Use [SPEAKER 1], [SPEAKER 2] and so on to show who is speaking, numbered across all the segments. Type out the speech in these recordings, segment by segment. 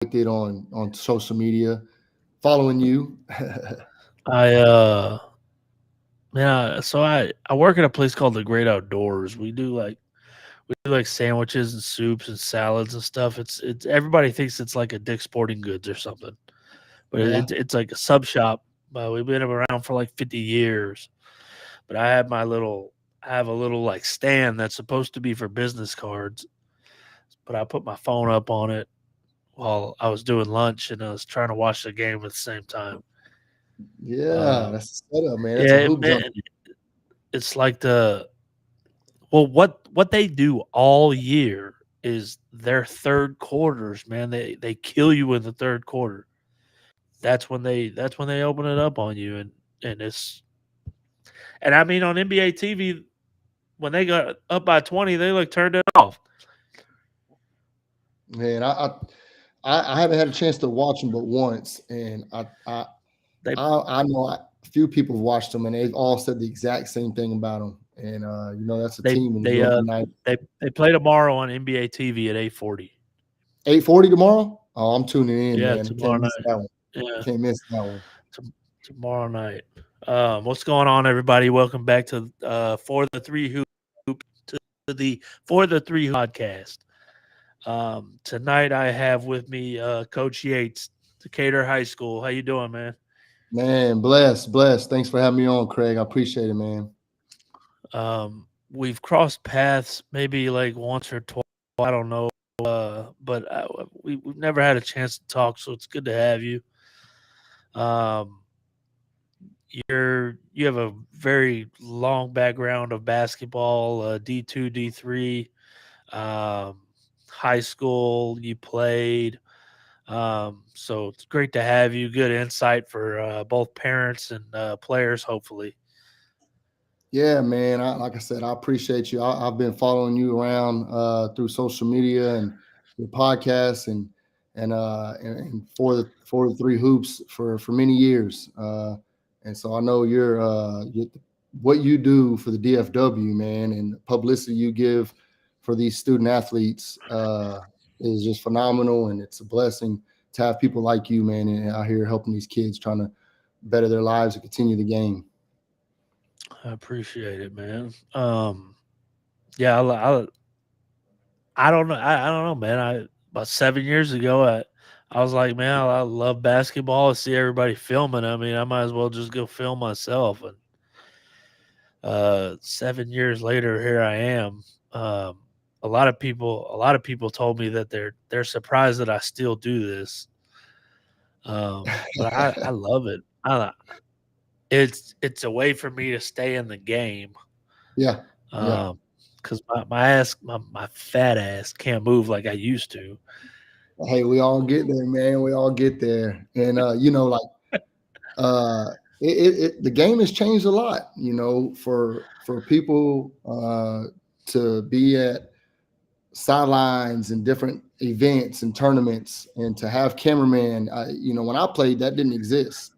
[SPEAKER 1] with it on social media, following you.
[SPEAKER 2] I yeah, so I work at a place called the Great Outdoors. We do like sandwiches and soups and salads and stuff. It's everybody thinks it's like a Dick's Sporting Goods or something, but
[SPEAKER 1] Yeah,
[SPEAKER 2] it's like a sub shop. We've been around for like 50 years. But I have a little like stand that's supposed to be for business cards, but I put my phone up on it while I was doing lunch and I was trying to watch the game at the same time.
[SPEAKER 1] yeah,
[SPEAKER 2] Um,
[SPEAKER 1] that's a setup, man. That's a
[SPEAKER 2] yeah,
[SPEAKER 1] hoop
[SPEAKER 2] man,
[SPEAKER 1] junkie.
[SPEAKER 2] it's like what they do all year is their third quarters, man. They kill you in the third quarter. That's when they open it up on you, and it's and I mean on NBA TV when they got up by 20, they like turned it off.
[SPEAKER 1] Man, I haven't had a chance to watch them but once, and
[SPEAKER 2] They
[SPEAKER 1] I know a few people have watched them, and they've all said the exact same thing about them. And that's a
[SPEAKER 2] they
[SPEAKER 1] team in the
[SPEAKER 2] they
[SPEAKER 1] middle of the night.
[SPEAKER 2] they play tomorrow on NBA TV at 8:40.
[SPEAKER 1] 8:40 tomorrow. Oh, I'm tuning in,
[SPEAKER 2] Yeah,
[SPEAKER 1] man.
[SPEAKER 2] tomorrow
[SPEAKER 1] Can't miss
[SPEAKER 2] night.
[SPEAKER 1] that one.
[SPEAKER 2] Yeah,
[SPEAKER 1] Can't miss that one.
[SPEAKER 2] tomorrow night. What's going on, everybody? Welcome back to for the three hoop to the for the three podcast. Tonight I have with me Coach Yeatts, Decatur High School. How you doing, man?
[SPEAKER 1] Man, bless. Thanks for having me on, Craig. I appreciate it, man.
[SPEAKER 2] We've crossed paths maybe like once or twice. I don't know, but we've never had a chance to talk, so it's good to have you. Um, you have a very long background of basketball, D2, D3, um, high school. You played, so it's great to have you. Good insight for both parents and players, hopefully.
[SPEAKER 1] Yeah, man. Like I said, I appreciate you. I've been following you around through social media and your podcasts and for the three hoops for many years. And so I know you're what you do for the DFW, man, and the publicity you give for these student athletes is just phenomenal, and it's a blessing to have people like you, man, and out here helping these kids trying to better their lives and continue the game.
[SPEAKER 2] I appreciate it, man. Yeah, I don't know. I don't know, man. About 7 years ago, I was like, man, I love basketball. I see everybody filming. I mean, I might as well just go film myself. And 7 years later, here I am. Um, a lot of people told me that they're surprised that I still do this. But I love it. It's a way for me to stay in the game.
[SPEAKER 1] Yeah, yeah.
[SPEAKER 2] Um, because my fat ass can't move like I used to.
[SPEAKER 1] Hey, we all get there, man. We all get there, and uh, the game has changed a lot. For people to be at sidelines and different events and tournaments, and to have cameramen. When I played, that didn't exist.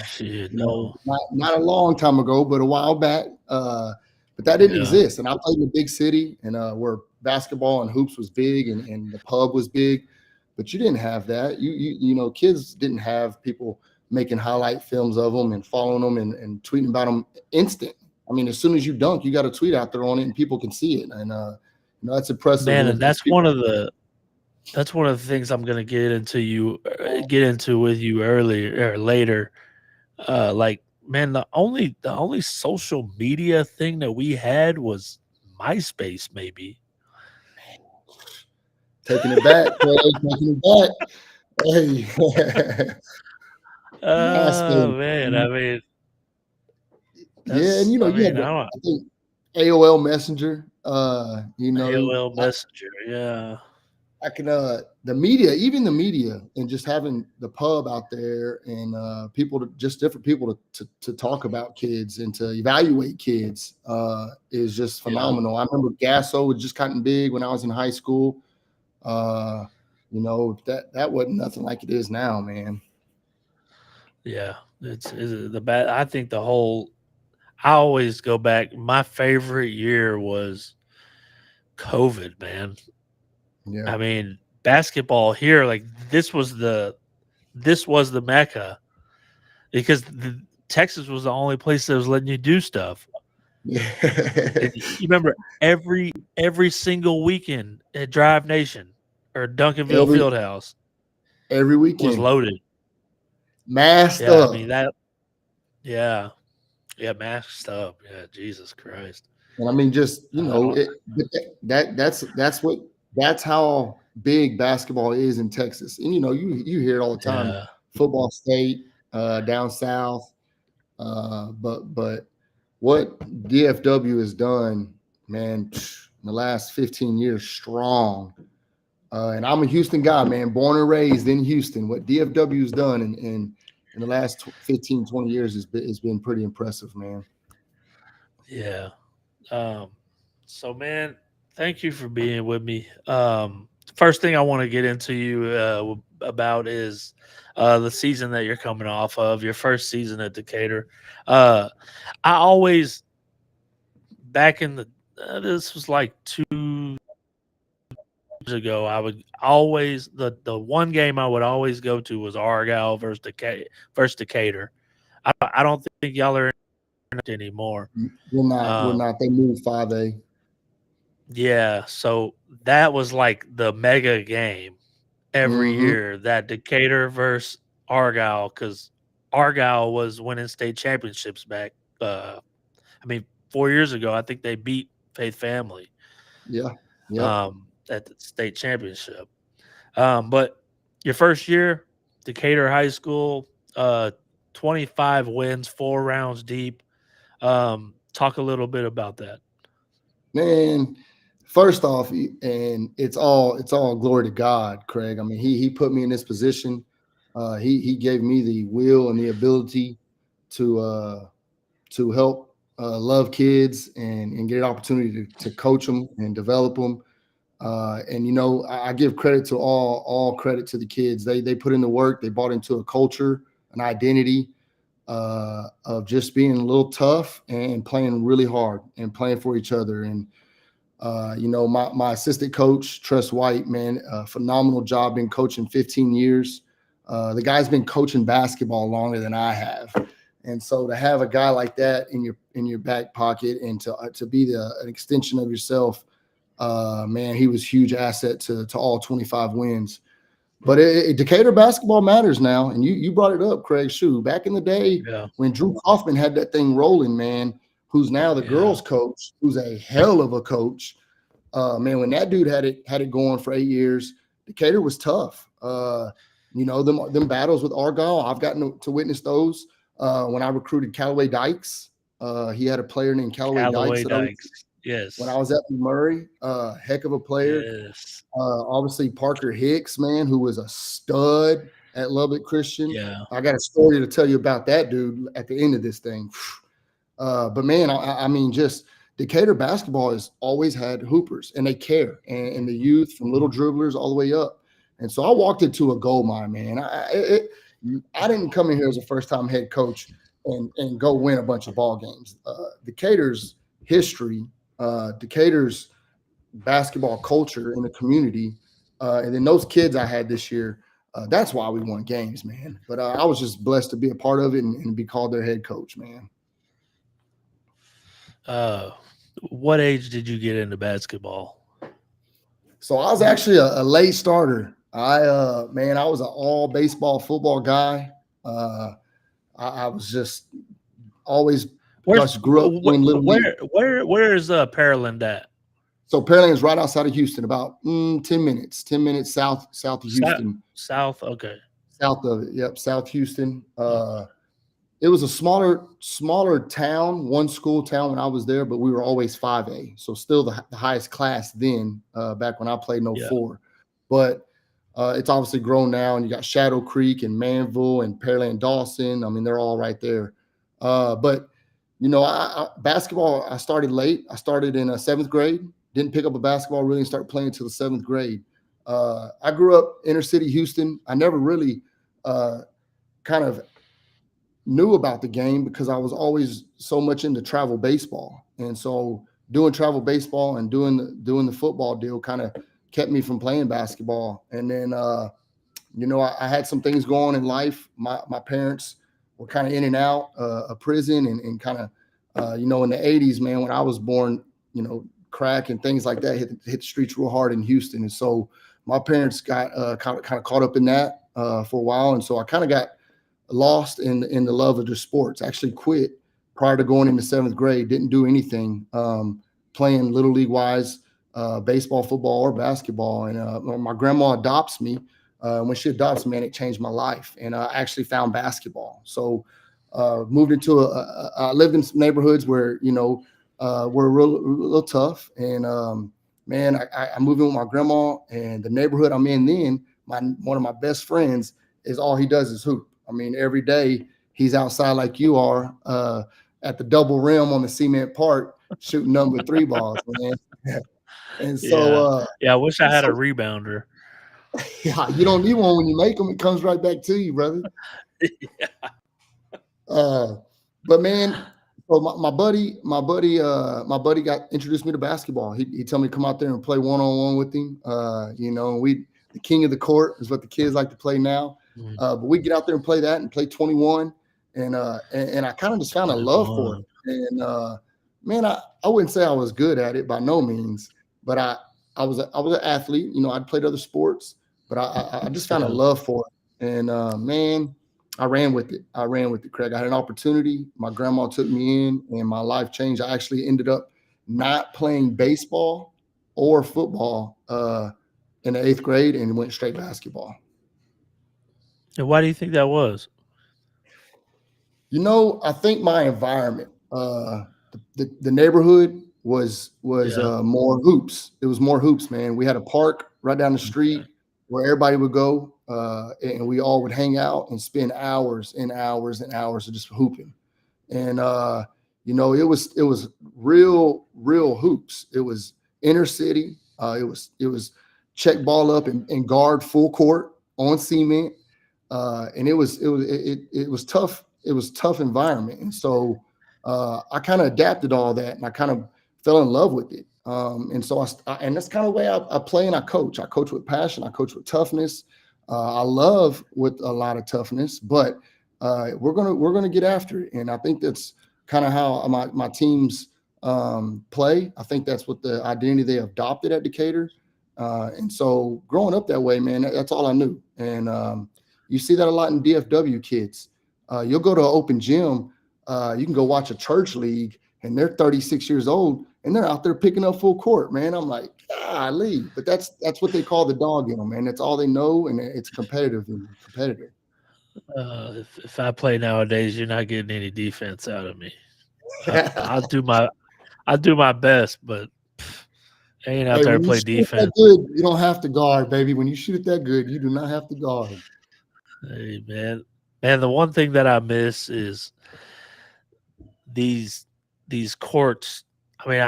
[SPEAKER 2] Shit, no.
[SPEAKER 1] Not a long time ago, but a while back. But that didn't
[SPEAKER 2] Yeah.
[SPEAKER 1] exist. And I played in a big city, and where basketball and hoops was big, and the pub was big. But you didn't have that. Kids didn't have people making highlight films of them and following them and tweeting about them instant. I mean, as soon as you dunk, you got a tweet out there on it, and people can see it. And that's impressive.
[SPEAKER 2] Man,
[SPEAKER 1] And
[SPEAKER 2] and
[SPEAKER 1] it's people.
[SPEAKER 2] that's one of the things I'm gonna get into with you earlier or later. Like, man, the only social media thing that we had was MySpace, maybe.
[SPEAKER 1] Taking it back, Craig, taking it back. Hey,
[SPEAKER 2] Oh
[SPEAKER 1] MySpace.
[SPEAKER 2] man, I mean
[SPEAKER 1] Yeah, and
[SPEAKER 2] I
[SPEAKER 1] you had
[SPEAKER 2] don't know,
[SPEAKER 1] I think AOL Messenger.
[SPEAKER 2] AOL Messenger, yeah,
[SPEAKER 1] I can the media, even the media, and just having the pub out there and just different people to talk about kids and to evaluate kids is just
[SPEAKER 2] yeah,
[SPEAKER 1] phenomenal. I remember Gasso was just gotten big when I was in high school. Uh, that wasn't nothing like it is now, man.
[SPEAKER 2] yeah. It's the bad. I think the whole. I always go back. My favorite year was COVID, man.
[SPEAKER 1] Yeah.
[SPEAKER 2] I mean, basketball here, like this was the mecca because Texas was the only place that was letting you do stuff. And
[SPEAKER 1] Yeah.
[SPEAKER 2] you remember every single weekend at Drive Nation or Duncanville
[SPEAKER 1] every
[SPEAKER 2] Fieldhouse
[SPEAKER 1] every
[SPEAKER 2] was
[SPEAKER 1] weekend,
[SPEAKER 2] loaded.
[SPEAKER 1] masked
[SPEAKER 2] Yeah, I mean
[SPEAKER 1] up.
[SPEAKER 2] that. Yeah, yeah, masked up. Yeah, Jesus Christ.
[SPEAKER 1] And I mean, just
[SPEAKER 2] I don't.
[SPEAKER 1] that's how big basketball is in Texas. And you hear it all the time.
[SPEAKER 2] Yeah,
[SPEAKER 1] Football state, down south. But what DFW has done, man, in the last 15 years, strong. And I'm a Houston guy, man, born and raised in Houston. What DFW has done in the last 15, 20 years has been pretty impressive, man.
[SPEAKER 2] yeah. Um, so man, thank you for being with me. First thing I want to get into you about is the season that you're coming off of, your first season at Decatur. Uh, I always back in the this was like 2 years ago. I would always the one game I would always go to was Argyle versus Decatur. I don't think y'all are in it anymore.
[SPEAKER 1] We're not. We're
[SPEAKER 2] Um,
[SPEAKER 1] not. They moved 5A.
[SPEAKER 2] yeah, so that was like the mega game every
[SPEAKER 1] Mm-hmm.
[SPEAKER 2] year, that Decatur versus Argyle, because Argyle was winning state championships back. I mean, 4 years ago, I think they beat Faith Family
[SPEAKER 1] Yeah. Yep.
[SPEAKER 2] at the state championship. But your first year, Decatur High School, 25 wins, 4 rounds deep. Talk a little bit about that.
[SPEAKER 1] Man, first off, and it's all glory to God, Craig. I mean, he put me in this position. He gave me the will and the ability to help love kids and get an opportunity to coach them and develop them. And I give credit to all credit to the kids. They put in the work. They bought into a culture, an identity of just being a little tough and playing really hard and playing for each other. And my assistant coach, Tress White, man, phenomenal job, been coaching 15 years. The guy's been coaching basketball longer than I have. And so to have a guy like that in your back pocket and to be an extension of yourself, man, he was a huge asset to all 25 wins. But Decatur basketball matters now, and you brought it up, Craig. Shoe back in the day
[SPEAKER 2] Yeah,
[SPEAKER 1] when Drew Kaufman had that thing rolling, man. Who's now the
[SPEAKER 2] yeah.
[SPEAKER 1] girls' coach? Who's a hell of a coach? Man, when that dude had it going for 8 years, Decatur was tough. Them battles with Argyle, I've gotten to witness those. When I recruited Callaway Dykes, he had a player named Callaway Dykes
[SPEAKER 2] Callaway
[SPEAKER 1] that
[SPEAKER 2] Dykes.
[SPEAKER 1] when I
[SPEAKER 2] Yes.
[SPEAKER 1] was at Murray, heck of a player.
[SPEAKER 2] Yes.
[SPEAKER 1] Obviously Parker Hicks, man, who was a stud at Lubbock Christian.
[SPEAKER 2] Yeah.
[SPEAKER 1] I got a story to tell you about that dude at the end of this thing. But man, I mean, just Decatur basketball has always had hoopers, and they care, and the youth from little dribblers all the way up. And so I walked into a gold mine, man. I didn't come in here as a first time head coach and go win a bunch of ball games. Decatur's history, Decatur's basketball culture in the community, and then those kids I had this year. That's why we won games, man. But I was just blessed to be a part of it and be called their head coach, man.
[SPEAKER 2] Uh, what age did you get into basketball?
[SPEAKER 1] So I was actually a late starter. I was an all baseball football guy. I was just always
[SPEAKER 2] Where's
[SPEAKER 1] just grew up playing little league.
[SPEAKER 2] where is Pearland at?
[SPEAKER 1] So Pearland is right outside of Houston, about 10 minutes south of
[SPEAKER 2] South,
[SPEAKER 1] Houston,
[SPEAKER 2] South. Okay.
[SPEAKER 1] south of it. Yep, South Houston.
[SPEAKER 2] Okay.
[SPEAKER 1] It was a smaller town, one school town when I was there, but we were always 5A. So still the highest class then, back when I played in
[SPEAKER 2] Yeah.
[SPEAKER 1] '04. But it's obviously grown now, and you got Shadow Creek and Manville and Pearland Dawson. I mean, they're all right there. But basketball, I started late. I started in 7th grade. Didn't pick up a basketball really and start playing until the 7th grade. I grew up inner city Houston. I never really kind of knew about the game because I was always so much into travel baseball. And so doing travel baseball and doing the football deal kind of kept me from playing basketball. And then I had some things going on in life. My parents were kind of in and out of prison, and kind of in the 80s, man, when I was born, crack and things like that hit the streets real hard in Houston. And so my parents got kind of caught up in that for a while. And so I kind of got lost in the love of the sports. Actually quit prior to going into seventh grade. Didn't do anything playing little league wise, baseball, football, or basketball. And when my grandma adopts me, when she adopts me, man, it changed my life. And I actually found basketball. So moved into I lived in some neighborhoods where were real tough. And man, I moved in with my grandma, and the neighborhood I'm in then, one of my best friends is all he does is hoop. I mean, every day he's outside like you are at the double rim on the cement park shooting number three balls, man. And so,
[SPEAKER 2] Yeah. Yeah. I wish I had a
[SPEAKER 1] so
[SPEAKER 2] rebounder.
[SPEAKER 1] yeah, you don't need one when you make them. It comes right back to you, brother.
[SPEAKER 2] Yeah.
[SPEAKER 1] Uh, but man, so my buddy got introduced me to basketball. He told me to come out there and play one-on-one with him. The king of the court is what the kids like to play now.
[SPEAKER 2] Mm,
[SPEAKER 1] But we get out there and play that and play 21. And I kind of just found a love for
[SPEAKER 2] 21.
[SPEAKER 1] it. And man, I wouldn't say I was good at it by no means, but I was an athlete. I'd played other sports, but I just found a
[SPEAKER 2] Yeah.
[SPEAKER 1] love for it. And man, I ran with it. Craig. I had an opportunity. My grandma took me in, and my life changed. I actually ended up not playing baseball or football in the eighth grade, and went straight basketball.
[SPEAKER 2] And why do you think that was?
[SPEAKER 1] I think my environment, the neighborhood was
[SPEAKER 2] Yeah.
[SPEAKER 1] more hoops. It was more hoops, man. We had a park right down the
[SPEAKER 2] Okay.
[SPEAKER 1] street where everybody would go, and we all would hang out and spend hours and hours and hours of just hooping. And it was real hoops. It was inner city. It was check ball up and guard full court on cement. And it was tough. It was tough environment. And so I kind of adapted all that, and I kind of fell in love with it. And so and that's kind of the way I play and I coach. I coach with passion. I coach with toughness. I love with a lot of toughness, but we're gonna get after it. And I think that's kind of how my teams play. I think that's what the identity they adopted at Decatur. And so growing up that way, man, that's all I knew. And you see that a lot in DFW kids. You'll go to an open gym. You can go watch a church league, and they're 36 years old, and they're out there picking up full court, man. I'm like, golly, but that's what they call the dog in them, man. That's all they know, and it's competitive and competitive.
[SPEAKER 2] If I play nowadays, you're not getting any defense out of me. I'll do my best, but I ain't out
[SPEAKER 1] Hey,
[SPEAKER 2] there to
[SPEAKER 1] when you
[SPEAKER 2] play
[SPEAKER 1] shoot it that
[SPEAKER 2] defense.
[SPEAKER 1] good, you don't have to guard, baby. When you shoot it that good, you do not have to guard.
[SPEAKER 2] Hey, man, the one thing that I miss is these these courts. I mean,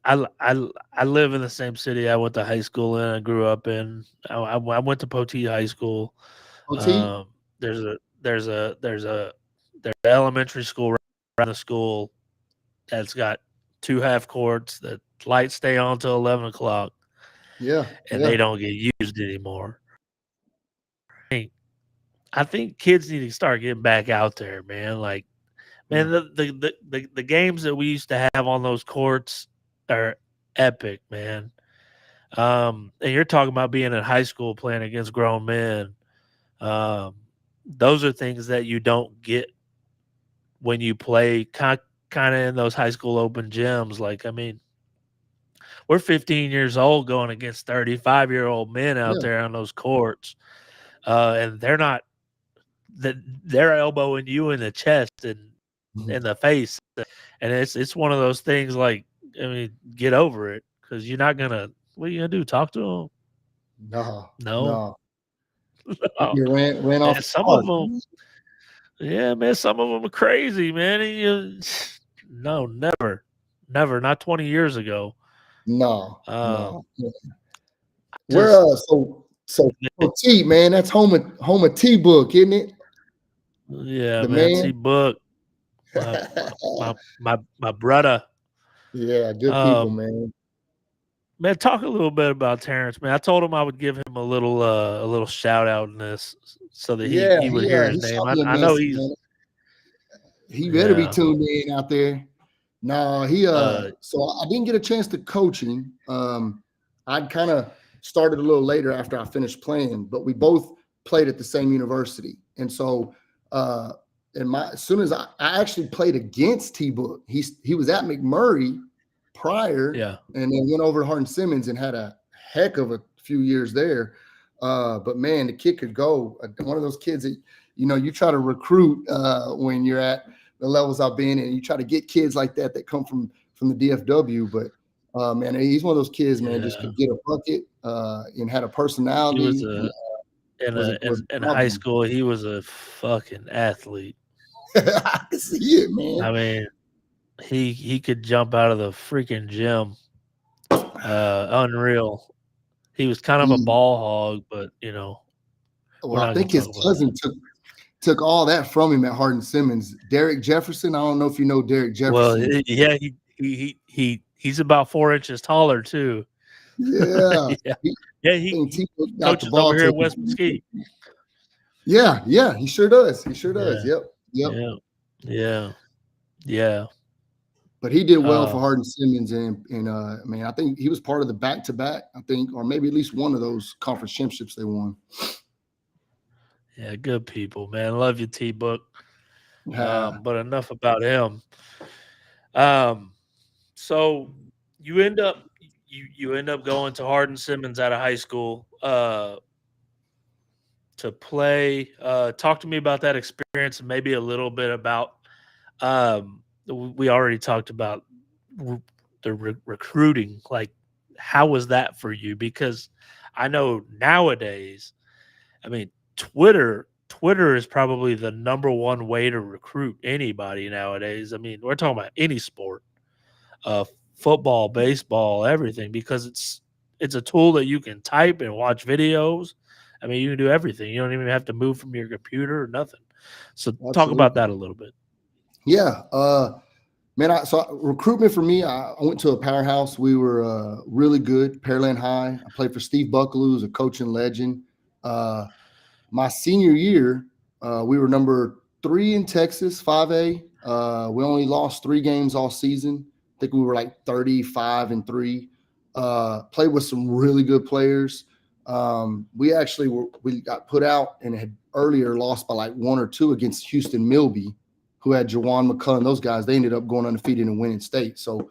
[SPEAKER 2] I live in the same city I went to high school in. I grew up in. I went to Poteet High School.
[SPEAKER 1] OT?
[SPEAKER 2] Um, there's a there's a there's a there's an elementary school right around the school that's got two half courts that lights stay on till 11 o'clock,
[SPEAKER 1] Yeah,
[SPEAKER 2] and they
[SPEAKER 1] yeah.
[SPEAKER 2] don't get used anymore. I think kids need to start getting back out there, man. Like, man,
[SPEAKER 1] Mm.
[SPEAKER 2] the games that we used to have on those courts are epic, man. And you're talking about being in high school playing against grown men. Um, those are things that you don't get when you play kind of in those high school open gyms. Like, I mean, we're 15 years old going against 35-year-old men out
[SPEAKER 1] Yeah.
[SPEAKER 2] there on those courts, and they're not that they're elbowing you in the chest and
[SPEAKER 1] Mhm.
[SPEAKER 2] in the face, and it's one of those things. Like, I mean, get over it because you're not gonna. What are you gonna do? Talk to them?
[SPEAKER 1] No,
[SPEAKER 2] No,
[SPEAKER 1] no. You
[SPEAKER 2] no.
[SPEAKER 1] get ran off
[SPEAKER 2] And
[SPEAKER 1] the
[SPEAKER 2] some of
[SPEAKER 1] park.
[SPEAKER 2] them, yeah, man, some of them are crazy, man. And no, never, not 20 years ago.
[SPEAKER 1] No,
[SPEAKER 2] Um,
[SPEAKER 1] no. Yeah. Where
[SPEAKER 2] just
[SPEAKER 1] so T, man, that's home of T book, isn't it?
[SPEAKER 2] yeah,
[SPEAKER 1] The
[SPEAKER 2] man. See,
[SPEAKER 1] man.
[SPEAKER 2] book my brother.
[SPEAKER 1] Yeah, good people,
[SPEAKER 2] Um,
[SPEAKER 1] man.
[SPEAKER 2] Man, talk a little bit about Terrence, man. I told him I would give him a little shout out in this so that
[SPEAKER 1] Yeah,
[SPEAKER 2] he would hear his
[SPEAKER 1] he
[SPEAKER 2] name.
[SPEAKER 1] shot me a
[SPEAKER 2] I know
[SPEAKER 1] message,
[SPEAKER 2] he's
[SPEAKER 1] man. He better be
[SPEAKER 2] yeah.
[SPEAKER 1] tuned in out there. No,
[SPEAKER 2] Uh
[SPEAKER 1] so I didn't get a chance to coach him. I'd kind of started a little later after I finished playing, but we both played at the same university. And so uh as soon as I actually played against T Book, he was at McMurray prior
[SPEAKER 2] yeah.
[SPEAKER 1] and then went over to Hardin Simmons and had a heck of a few years there. But man, the kid could go. One of those kids that you try to recruit when you're at the levels I've been, and you try to get kids like that come from the DFW. But man, he's one of those kids, man, just
[SPEAKER 2] Yeah.
[SPEAKER 1] could get a bucket and had a
[SPEAKER 2] He was
[SPEAKER 1] personality and
[SPEAKER 2] a
[SPEAKER 1] was
[SPEAKER 2] in
[SPEAKER 1] a
[SPEAKER 2] high
[SPEAKER 1] problem.
[SPEAKER 2] school, he was a fucking athlete.
[SPEAKER 1] I can see it, man.
[SPEAKER 2] I mean, he could jump out of the freaking gym. Unreal. He was kind of a
[SPEAKER 1] He,
[SPEAKER 2] ball hog, but we're
[SPEAKER 1] well, I
[SPEAKER 2] not gonna
[SPEAKER 1] think his
[SPEAKER 2] talk about that.
[SPEAKER 1] cousin took all that from him at Hardin Simmons. Derek Jefferson. I don't know if you know Derek
[SPEAKER 2] Well,
[SPEAKER 1] Jefferson.
[SPEAKER 2] yeah, he's about 4 inches taller too.
[SPEAKER 1] Yeah,
[SPEAKER 2] Yeah,
[SPEAKER 1] he,
[SPEAKER 2] yeah.
[SPEAKER 1] I think
[SPEAKER 2] He
[SPEAKER 1] T got the
[SPEAKER 2] coaches over
[SPEAKER 1] ball
[SPEAKER 2] here
[SPEAKER 1] to
[SPEAKER 2] at West
[SPEAKER 1] him.
[SPEAKER 2] Mesquite.
[SPEAKER 1] Yeah, he sure does. He sure does.
[SPEAKER 2] Yeah,
[SPEAKER 1] Yep, yep.
[SPEAKER 2] yeah, yeah, yeah.
[SPEAKER 1] But he did well for
[SPEAKER 2] Uh,
[SPEAKER 1] Hardin Simmons, and I mean, I think he was part of the back-to-back. I think, or maybe at least one of those conference championships they won.
[SPEAKER 2] yeah, good people, man. Love you, T Book.
[SPEAKER 1] Uh,
[SPEAKER 2] But enough about him. Um, so you end up you end up going to Hardin Simmons out of high school to play. Talk to me about that experience and maybe a little bit about. We already talked about re- the recruiting. Like, how was that for you? Because I know nowadays, I mean, Twitter is probably the number one way to recruit anybody nowadays. I mean, we're talking about any sport, uh, football, baseball, everything, because it's a tool that you can type and watch videos. I mean, you can do everything. You don't even have to move from your computer or nothing. So talk about
[SPEAKER 1] Absolutely.
[SPEAKER 2] that a little bit.
[SPEAKER 1] Yeah. Man, recruitment for me, I went to a powerhouse. We were really good, Pearland High. I played for Steve Buckaloo, who's a coaching legend. Uh, my senior year, we were number 3 in Texas, 5A. We only lost 3 games all season. I think we were like 35-3. Played with some really good players. We got put out and had earlier lost by like 1 or 2 against Houston Milby, who had Jawan McCullen. Those guys, they ended up going undefeated and winning state. So,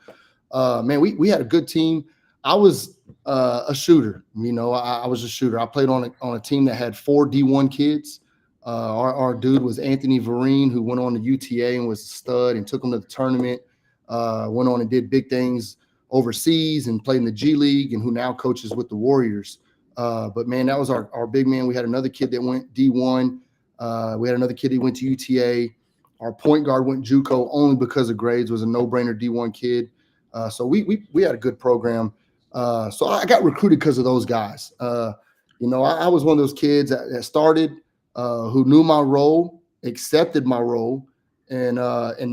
[SPEAKER 1] man, we had a good team. I was a shooter. I was a shooter. I played on a team that had 4 D1 kids. Our dude was Anthony Vereen, who went on to UTA and was a stud and took him to the tournament. Went on and did big things overseas and played in the G League, and who now coaches with the Warriors. But man, that was our big man. We had another kid that went D1. We had another kid who went to UTA. Our point guard went JUCO only because of grades. Was a no-brainer D1 kid. So we had a good program. So I got recruited because of those guys. I was one of those kids that started, who knew my role, accepted my role, and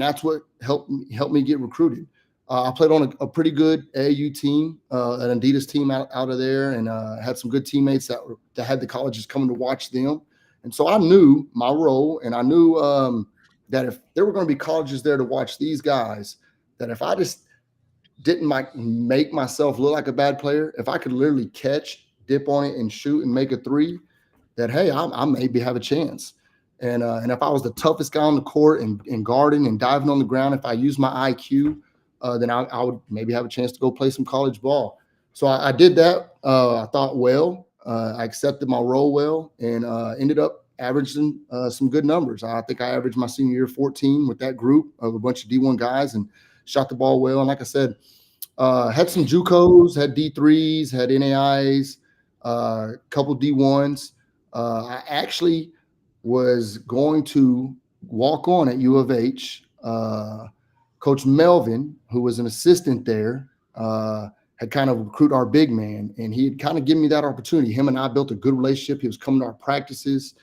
[SPEAKER 1] that's what helped me get recruited. I played on a pretty good AAU team, an Adidas team out of there, and had some good teammates that had the colleges coming to watch them. And so I knew my role, and I knew that if there were going to be colleges there to watch these guys, that if I just didn't make myself look like a bad player, if I could literally catch, dip on it, and shoot and make a three, that hey, I maybe have a chance. And if I was the toughest guy on the court and guarding and diving on the ground, if I used my IQ, then I would maybe have a chance to go play some college ball. So I did that. I thought well. I accepted my role well, and ended up averaging some good numbers. I think I averaged my senior year 14 with that group of a bunch of D1 guys and shot the ball well. And like I said, had some JUCOs, had D3s, had NAIs, a couple D1s. I actually was going to walk on at U of H. Coach Melvin, who was an assistant there, had kind of recruited our big man, and he had kind of given me that opportunity. Him and I built a good relationship. He was coming to our practices,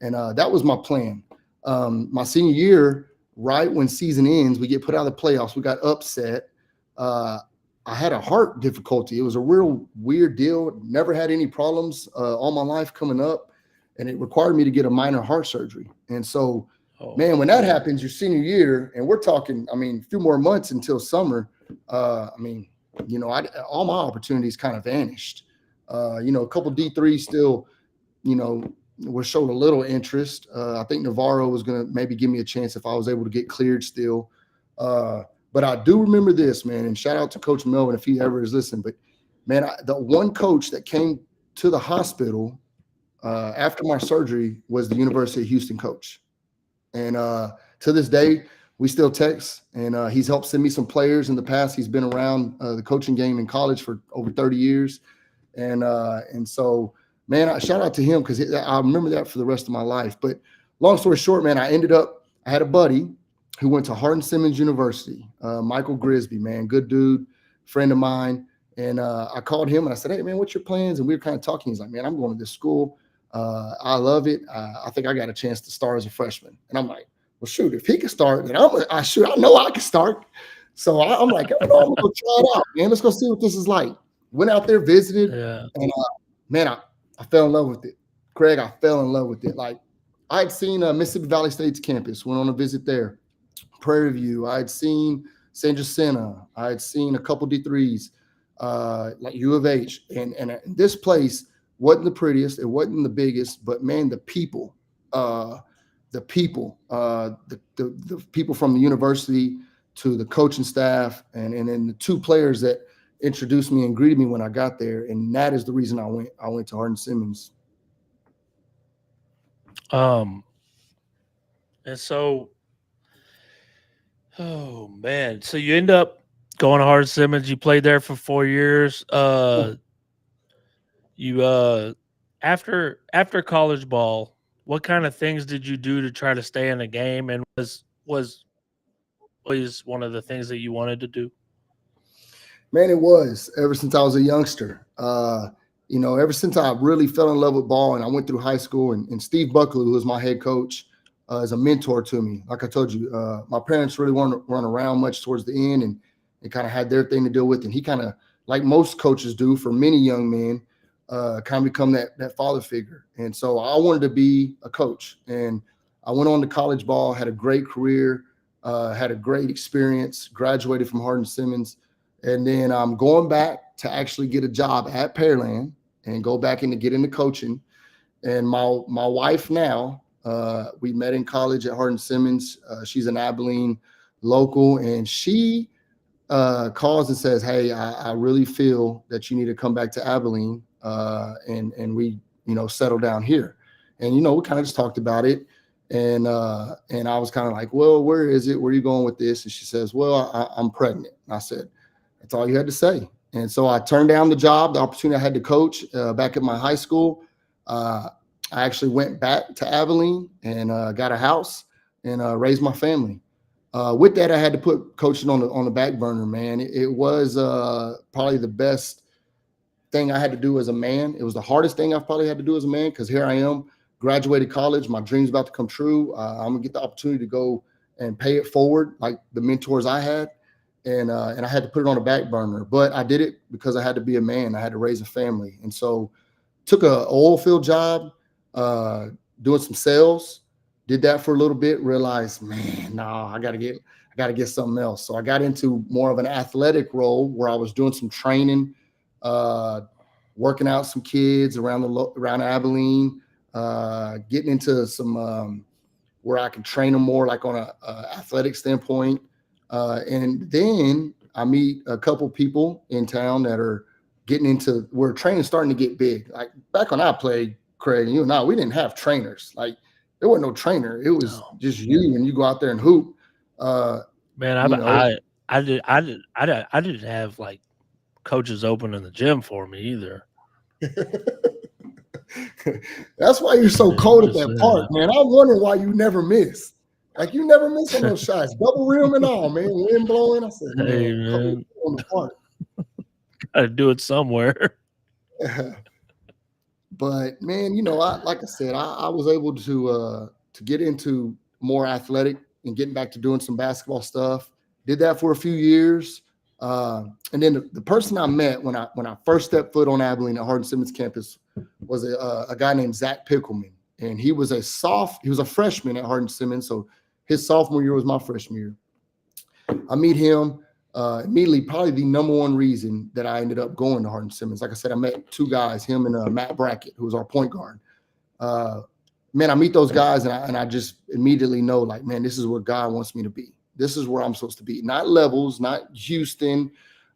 [SPEAKER 1] and that was my plan. My senior year, right when season ends, we get put out of the playoffs. We got upset. Uh, I had a heart difficulty. It was a real weird deal. Never had any problems all my life coming up, and it required me to get a minor heart surgery. And so,
[SPEAKER 2] Oh,
[SPEAKER 1] man, when that happens, your senior year, and we're talking, I mean, a few more months until summer. I mean, all my opportunities kind of vanished. A couple D3 still, you know, was showed a little interest. I think Navarro was going to maybe give me a chance if I was able to get cleared still. But I do remember this, man, and shout out to Coach Melvin if he ever is listening. But man, the one coach that came to the hospital after my surgery was the University of Houston coach, and to this day we still text. And he's helped send me some players in the past. He's been around the coaching game in college for over 30 years, and so man, I shout out to him because I remember that for the rest of my life. But long story short, man, I had a buddy who went to Hardin-Simmons University, Michael Grisby, man, good dude, friend of mine. And I called him and I said, hey, man, what's your plans? And we were kind of talking. He's like, man, I'm going to this school. I love it. I think I got a chance to start as a freshman. And I'm like, well, shoot, if he can start, then I know I can start. So I'm like, I'm going to go try it out, man. Let's go see what this is like. Went out there, visited,
[SPEAKER 2] yeah.
[SPEAKER 1] and man, I fell in love with it. Craig, I fell in love with it. Like I had seen Mississippi Valley State's campus, went on a visit there. Prairie View. I had seen San Jacinto. I had seen a couple D3s, like U of H. And this place wasn't the prettiest. It wasn't the biggest, but man, the people, the people from the university to the coaching staff, and then the two players that introduced me and greeted me when I got there. And that is the reason I went to Hardin-Simmons.
[SPEAKER 2] And so, oh man, so you end up going to Hardin-Simmons. You played there for 4 years. You after college ball, what kind of things did you do to try to stay in the game? And was always one of the things that you wanted to do?
[SPEAKER 1] Man, it was ever since I was a youngster. Ever since I really fell in love with ball and I went through high school, and Steve Buckley, who was my head coach, is a mentor to me. Like I told you, my parents really weren't run around much towards the end, and they kind of had their thing to deal with. And he kind of, like most coaches do for many young men, kind of become that father figure. And so I wanted to be a coach, and I went on to college ball, had a great career, had a great experience, graduated from Hardin-Simmons. And then I'm going back to actually get a job at Pearland and go back in to get into coaching. And my wife now, we met in college at Hardin-Simmons. She's an Abilene local, and she calls and says, hey, I really feel that you need to come back to Abilene, and we, settle down here. And, we kind of just talked about it. And I was kind of like, well, where is it? Where are you going with this? And she says, well, I'm pregnant. And I said, that's all you had to say. And so I turned down the job, the opportunity I had to coach back at my high school. I actually went back to Abilene and got a house and raised my family. With that, I had to put coaching on the back burner, man. It was probably the best thing I had to do as a man. It was the hardest thing I've probably had to do as a man, because here I am, graduated college. My dream's about to come true. I'm going to get the opportunity to go and pay it forward like the mentors I had. And I had to put it on a back burner, but I did it because I had to be a man. I had to raise a family. And so took a oil field job, doing some sales, did that for a little bit, realized, man, nah, I got to get something else. So I got into more of an athletic role where I was doing some training, working out some kids around Abilene, getting into some, where I can train them more like on a athletic standpoint. And then I meet a couple people in town that are getting into where training's starting to get big. Like back when I played, Craig, you and I, we didn't have trainers. Like there wasn't no trainer. It was just you, and you go out there and hoop.
[SPEAKER 2] Man, I didn't have like coaches opening the gym for me either.
[SPEAKER 1] That's why you're so cold at that park, man. I'm wondering why you never miss. Like you never miss on those shots, double rim and all, man. Wind blowing. I said, man, on the park.
[SPEAKER 2] Gotta do it somewhere.
[SPEAKER 1] But man, like I said, I was able to get into more athletic and getting back to doing some basketball stuff. Did that for a few years. And then the person I met when I first stepped foot on Abilene at Hardin Simmons campus was a guy named Zach Pickleman, and he was a freshman at Hardin Simmons, so his sophomore year was my freshman year. I meet him immediately. Probably the number one reason that I ended up going to Hardin Simmons. Like I said, I met two guys, him and Matt Brackett, who was our point guard. Man, I meet those guys and I just immediately know, like, man, this is where God wants me to be. This is where I'm supposed to be. Not Levels, not Houston,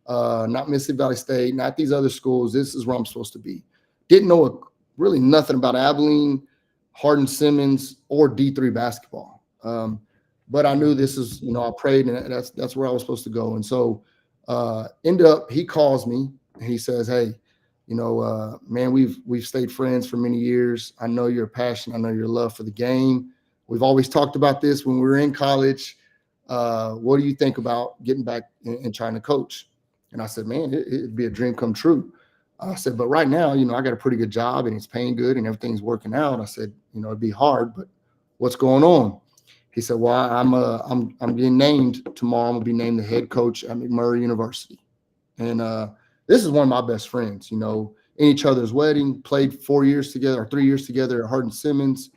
[SPEAKER 1] not Mississippi Valley State, not these other schools. This is where I'm supposed to be. Didn't know really nothing about Abilene, Hardin Simmons, or D3 basketball. But I knew this is, I prayed, and that's where I was supposed to go. And so end up, he calls me and he says, hey, man, we've stayed friends for many years. I know your passion. I know your love for the game. We've always talked about this when we were in college. What do you think about getting back and trying to coach? And I said, man, it'd be a dream come true. I said, but right now, I got a pretty good job and it's paying good and everything's working out. I said, it'd be hard, but what's going on? He said, well, I'm being named tomorrow. I'm gonna be named the head coach at McMurray University. And this is one of my best friends, in each other's wedding, played 4 years together or 3 years together at Hardin Simmons.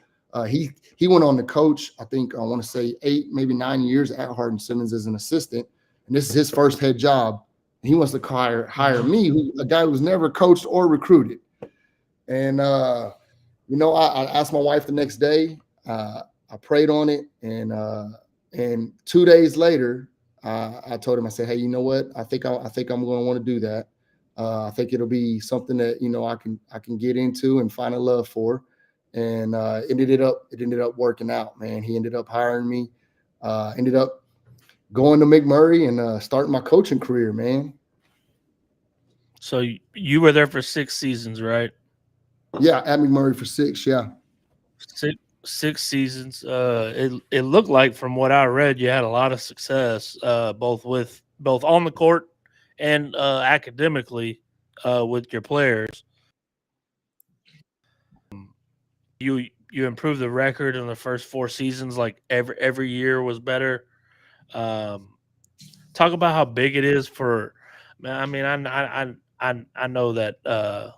[SPEAKER 1] He went on to coach, I think I want to say 8, maybe 9 years at Hardin Simmons as an assistant. And this is his first head job. And he wants to hire me, a guy who's never coached or recruited. And, I asked my wife the next day. I prayed on it. And 2 days later, I told him, I said, hey, you know what? I think I'm going to want to do that. I think it'll be something that, I can get into and find a love for. And it ended up working out, man. He ended up hiring me, ended up going to McMurray and starting my coaching career, man.
[SPEAKER 2] So you were there for 6 seasons, right?
[SPEAKER 1] Yeah, at McMurray for 6, yeah.
[SPEAKER 2] Six seasons. It looked like, from what I read, you had a lot of success, both on the court and academically with your players. You improved the record in the first 4 seasons. Like every year was better. Talk about how big it is for. I mean, I know that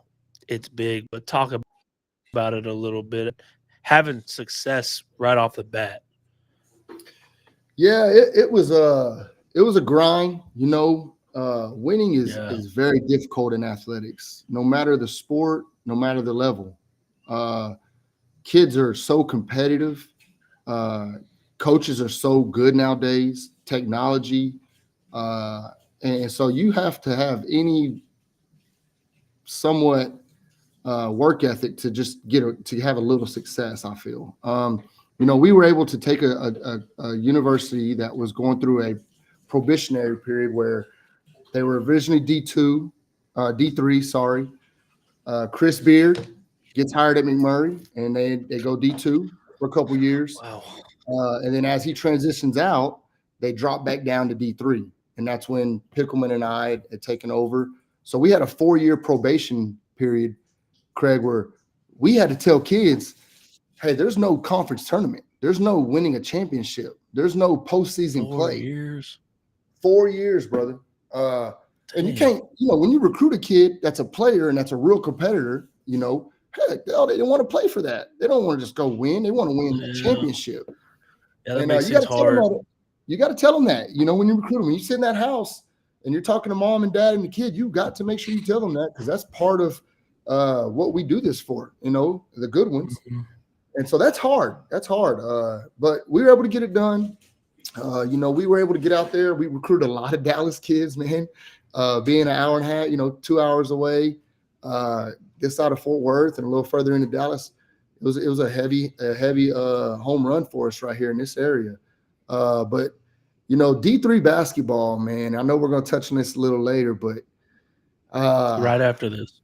[SPEAKER 2] it's big, but talk about it a little bit. Having success right off the bat.
[SPEAKER 1] Yeah, it was a grind. Winning is very difficult in athletics, no matter the sport, no matter the level. Kids are so competitive. Coaches are so good nowadays. Technology, and so you have to have any somewhat work ethic to just to have a little success. I feel. We were able to take a university that was going through a probationary period where they were originally D2, D3, sorry. Chris Beard gets hired at McMurray, and they go D2 for a couple years.
[SPEAKER 2] Wow.
[SPEAKER 1] And then as he transitions out, they drop back down to D3. And that's when Pickleman and I had taken over. So we had a 4-year probation period, Craig, where we had to tell kids, hey, there's no conference tournament. There's no winning a championship. There's no postseason play.
[SPEAKER 2] 4 years.
[SPEAKER 1] 4 years, brother. And you can't, when you recruit a kid that's a player and that's a real competitor, heck, they don't want to play for that. They don't want to just go win. They want to win a championship.
[SPEAKER 2] Yeah, that makes it hard.
[SPEAKER 1] You got to tell them that, when you recruit them, when you sit in that house and you're talking to mom and dad and the kid, you got to make sure you tell them that, because that's part of what we do this for, the good ones. Mm-hmm. And so that's hard. But we were able to get it done. We were able to get out there. We recruited a lot of Dallas kids, man, being an hour and a half, 2 hours away, this side of Fort Worth and a little further into Dallas. It was a heavy home run for us right here in this area. But D3 basketball, man, I know we're going to touch on this a little later, but
[SPEAKER 2] right after this,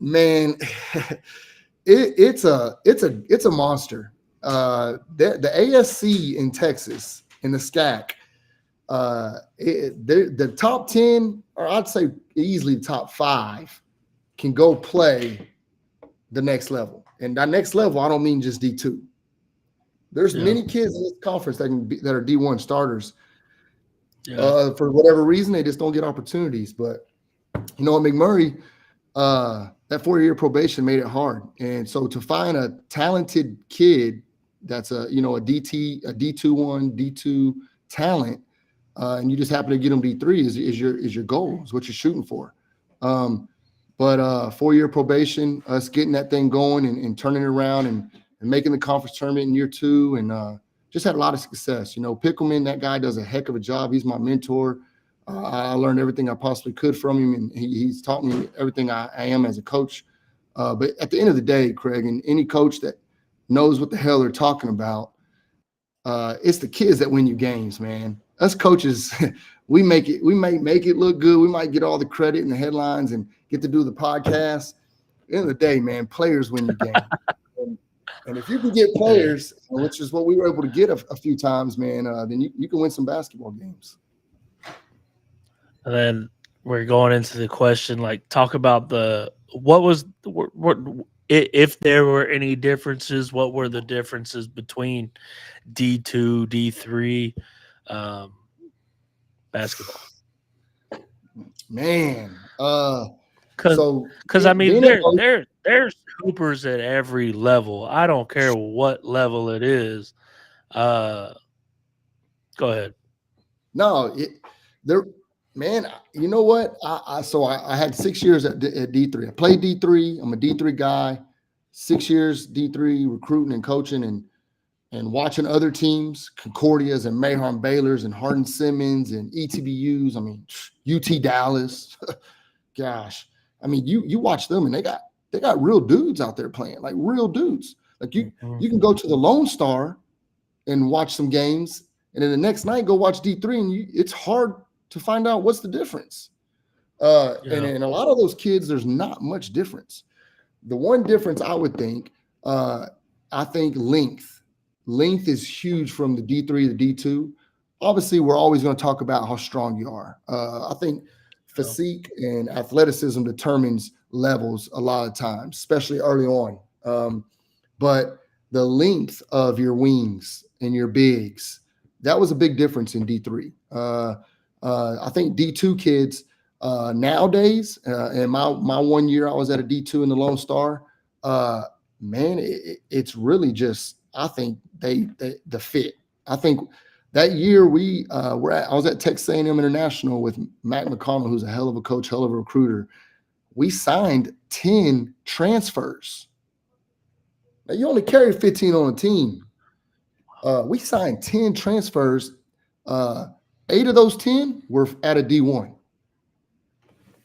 [SPEAKER 1] man, it's a monster. The ASC in Texas, in the SCAC, the top 10, or I'd say easily the top 5, can go play the next level. And that next level, I don't mean just D2. There's many kids in this conference that are D1 starters.
[SPEAKER 2] Yeah.
[SPEAKER 1] For whatever reason, they just don't get opportunities. But at McMurray, that 4-year probation made it hard. And so to find a talented kid that's a D2 one, D2 talent, and you just happen to get them D3 is your goal, is what you're shooting for. Um, but 4-year probation, us getting that thing going and turning it around and making the conference tournament in year 2, and just had a lot of success. Pickelman, that guy does a heck of a job. He's my mentor. I learned everything I possibly could from him, and he's taught me everything I am as a coach. But at the end of the day, Craig, and any coach that knows what the hell they're talking about, it's the kids that win you games, man. Us coaches, we might make it look good. We might get all the credit and the headlines and get to do the podcast. At the end of the day, man, players win you games. And if you can get
[SPEAKER 2] Yeah.
[SPEAKER 1] players, which is what we were able to get a few times, man, then you can win some basketball games.
[SPEAKER 2] And then we're going into the question, like, talk about what if there were any differences, what were the differences between D2, D3 basketball?
[SPEAKER 1] Man,
[SPEAKER 2] Because
[SPEAKER 1] so
[SPEAKER 2] I mean,
[SPEAKER 1] being a coach,
[SPEAKER 2] there's hoopers at every level. I don't care what level it is. Go ahead.
[SPEAKER 1] no, there, man. You know what? I had 6 years at D3. I played D3. I'm a D3 guy. 6 years D3 recruiting and coaching and watching other teams, Concordias and Mayhem Baylors and Hardin Simmons and ETBUs. I mean, UT Dallas. Gosh, I mean, you watch them and they got real dudes out there playing, like real dudes. Like you can go to the Lone Star and watch some games, and then the next night go watch D3, and it's hard to find out what's the difference. And
[SPEAKER 2] Yeah.
[SPEAKER 1] in a lot of those kids, there's not much difference. The one difference I would think, I think length. Length is huge from the D3 to D2. Obviously, we're always going to talk about how strong you are. I think
[SPEAKER 2] Yeah.
[SPEAKER 1] physique and athleticism determines levels a lot of times, especially early on. But the length of your wings and your bigs, that was a big difference in D3. I think D2 kids nowadays, and my 1 year I was at a D2 in the Lone Star, man, it's really just, I think the fit. I think that year I was at Texas A&M International with Mac McConnell, who's a hell of a coach, hell of a recruiter. We signed 10 transfers. Now you only carry 15 on a team. We signed 10 transfers. 8 of those 10 were at a D1.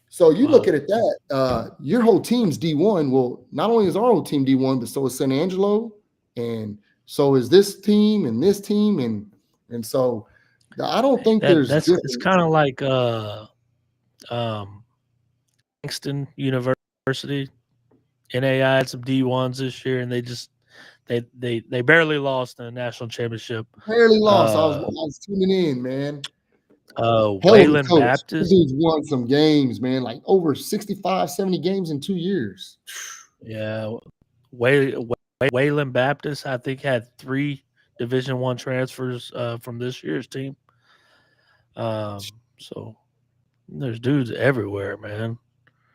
[SPEAKER 1] So you look
[SPEAKER 2] Wow.
[SPEAKER 1] at it that your whole team's D1. Well, not only is our whole team D1, but so is San Angelo, and so is this team and this team, and so I don't think there's
[SPEAKER 2] That's it's
[SPEAKER 1] difference.
[SPEAKER 2] kind of like um Kingston University. NAI had some D1s this year, and they barely lost in the national championship.
[SPEAKER 1] Barely lost. I
[SPEAKER 2] Uh,
[SPEAKER 1] was tuning in, man. Hell of a
[SPEAKER 2] Wayland
[SPEAKER 1] coach. These
[SPEAKER 2] Baptist.
[SPEAKER 1] dudes won some games, man, like over 65, 70 games in 2 years.
[SPEAKER 2] Yeah, Way, Wayland Baptist, I think, had 3 Division I transfers from this year's team. So there's dudes everywhere, man.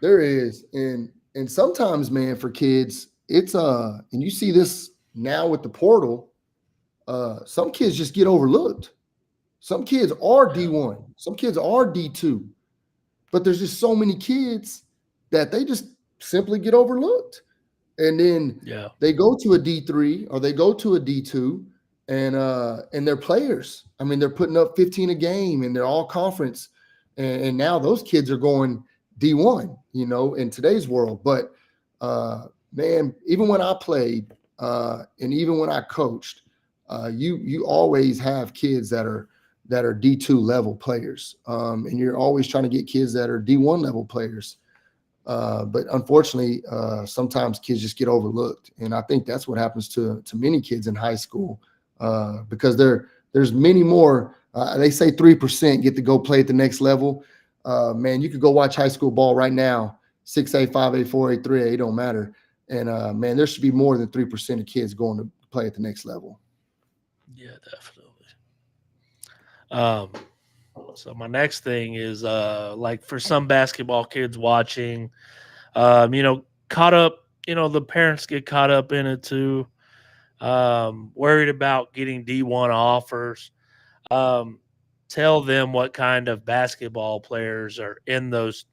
[SPEAKER 1] There is, and sometimes, man, for kids, it's and you see this now with the portal. Some kids just get overlooked. Some kids are
[SPEAKER 2] Yeah,
[SPEAKER 1] D1. Some kids are D2. But there's just so many kids that they just simply get overlooked. And then
[SPEAKER 2] yeah,
[SPEAKER 1] they go to a D3 or they go to a D2, and they're players. I mean, they're putting up 15 a game and they're all conference. And now those kids are going D1, in today's world. But man, even when I played and even when I coached, you always have kids that are D2 level players. And you're always trying to get kids that are D1 level players. But unfortunately, sometimes kids just get overlooked, and I think that's what happens to many kids in high school because there's many more. They say 3% get to go play at the next level. Man, you could go watch high school ball right now, 6A, 5A, 4A, 3A, it don't matter. And man, there should be more than 3% of kids going to play at the next level.
[SPEAKER 2] yeah, definitely. Um, So my next thing is like for some basketball kids watching, caught up. The parents get caught up in it too. Worried about getting D1 offers. Um, Tell them what kind of basketball players are in those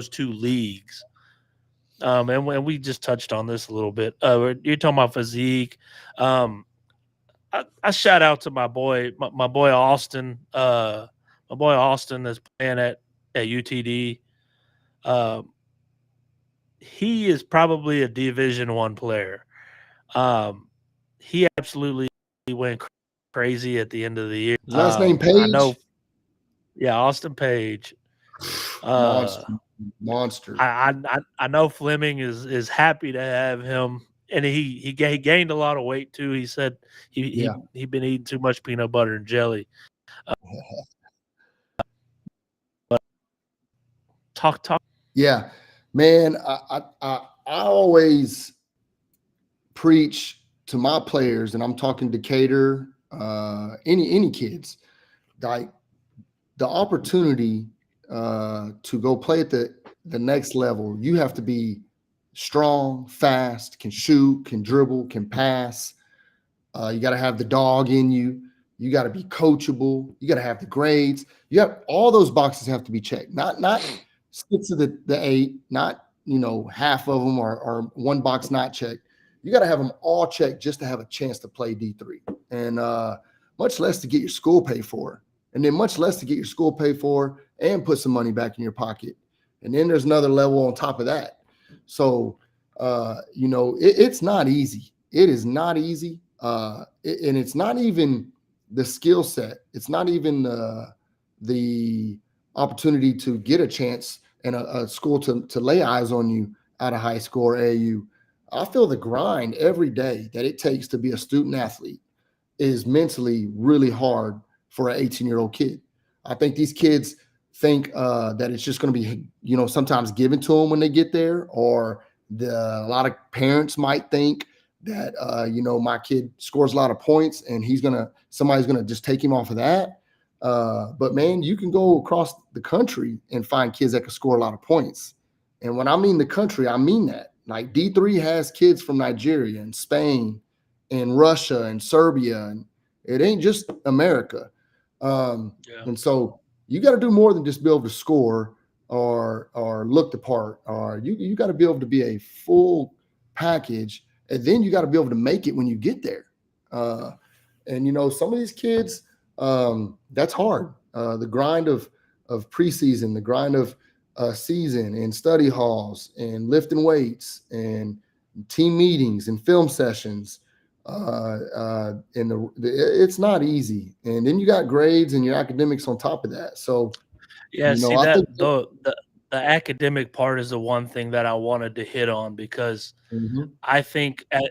[SPEAKER 2] two leagues. And we just touched on this a little bit. You're talking about physique. Um, I shout out to my boy Austin. My boy Austin is playing at UTD. Um, he is probably a Division 1 player. Um, he absolutely went crazy at the end of the year.
[SPEAKER 1] His last name
[SPEAKER 2] I know,
[SPEAKER 1] Page.
[SPEAKER 2] yeah, Austin Page. Uh,
[SPEAKER 1] Monster, monster.
[SPEAKER 2] I know Fleming is happy to have him, and he gained a lot of weight too. He said
[SPEAKER 1] Yeah,
[SPEAKER 2] he been eating too much peanut butter and jelly. Talk.
[SPEAKER 1] yeah, man. I always preach to my players, and I'm talking Decatur, any kids, like the opportunity to go play at the next level. You have to be strong, fast, can shoot, can dribble, can pass. You got to have the dog in you. You got to be coachable. You got to have the grades. You have all those boxes have to be checked. Not 6 of the 8, not half of them or one box not checked. You got to have them all checked just to have a chance to play D3, and much less to get your school paid for, and then much less to get your school paid for and put some money back in your pocket. And then there's another level on top of that. So it's not easy. It is not easy. And it's not even the skill set. It's not even the opportunity to get a chance and a school to lay eyes on you out of high school or AU. I feel the grind every day that it takes to be a student athlete is mentally really hard for an 18-year-old kid. I think these kids think that it's just going to be, sometimes given to them when they get there, or a lot of parents might think that my kid scores a lot of points and somebody's gonna just take him off of that. But man, you can go across the country and find kids that can score a lot of points. And when I mean the country, I mean that. Like D3 has kids from Nigeria and Spain and Russia and Serbia, and it ain't just America.
[SPEAKER 2] Yeah.
[SPEAKER 1] And so you got to do more than just be able to score or look the part, or you got to be able to be a full package, and then you got to be able to make it when you get there. And some of these kids, that's hard. The grind of preseason, the grind of season, and study halls, and lifting weights, and team meetings, and film sessions. It's not easy. And then you got grades and your academics on top of that. So
[SPEAKER 2] Yeah, see
[SPEAKER 1] I think.
[SPEAKER 2] that the academic part is the one thing that I wanted to hit on because
[SPEAKER 1] Mhm.
[SPEAKER 2] I think at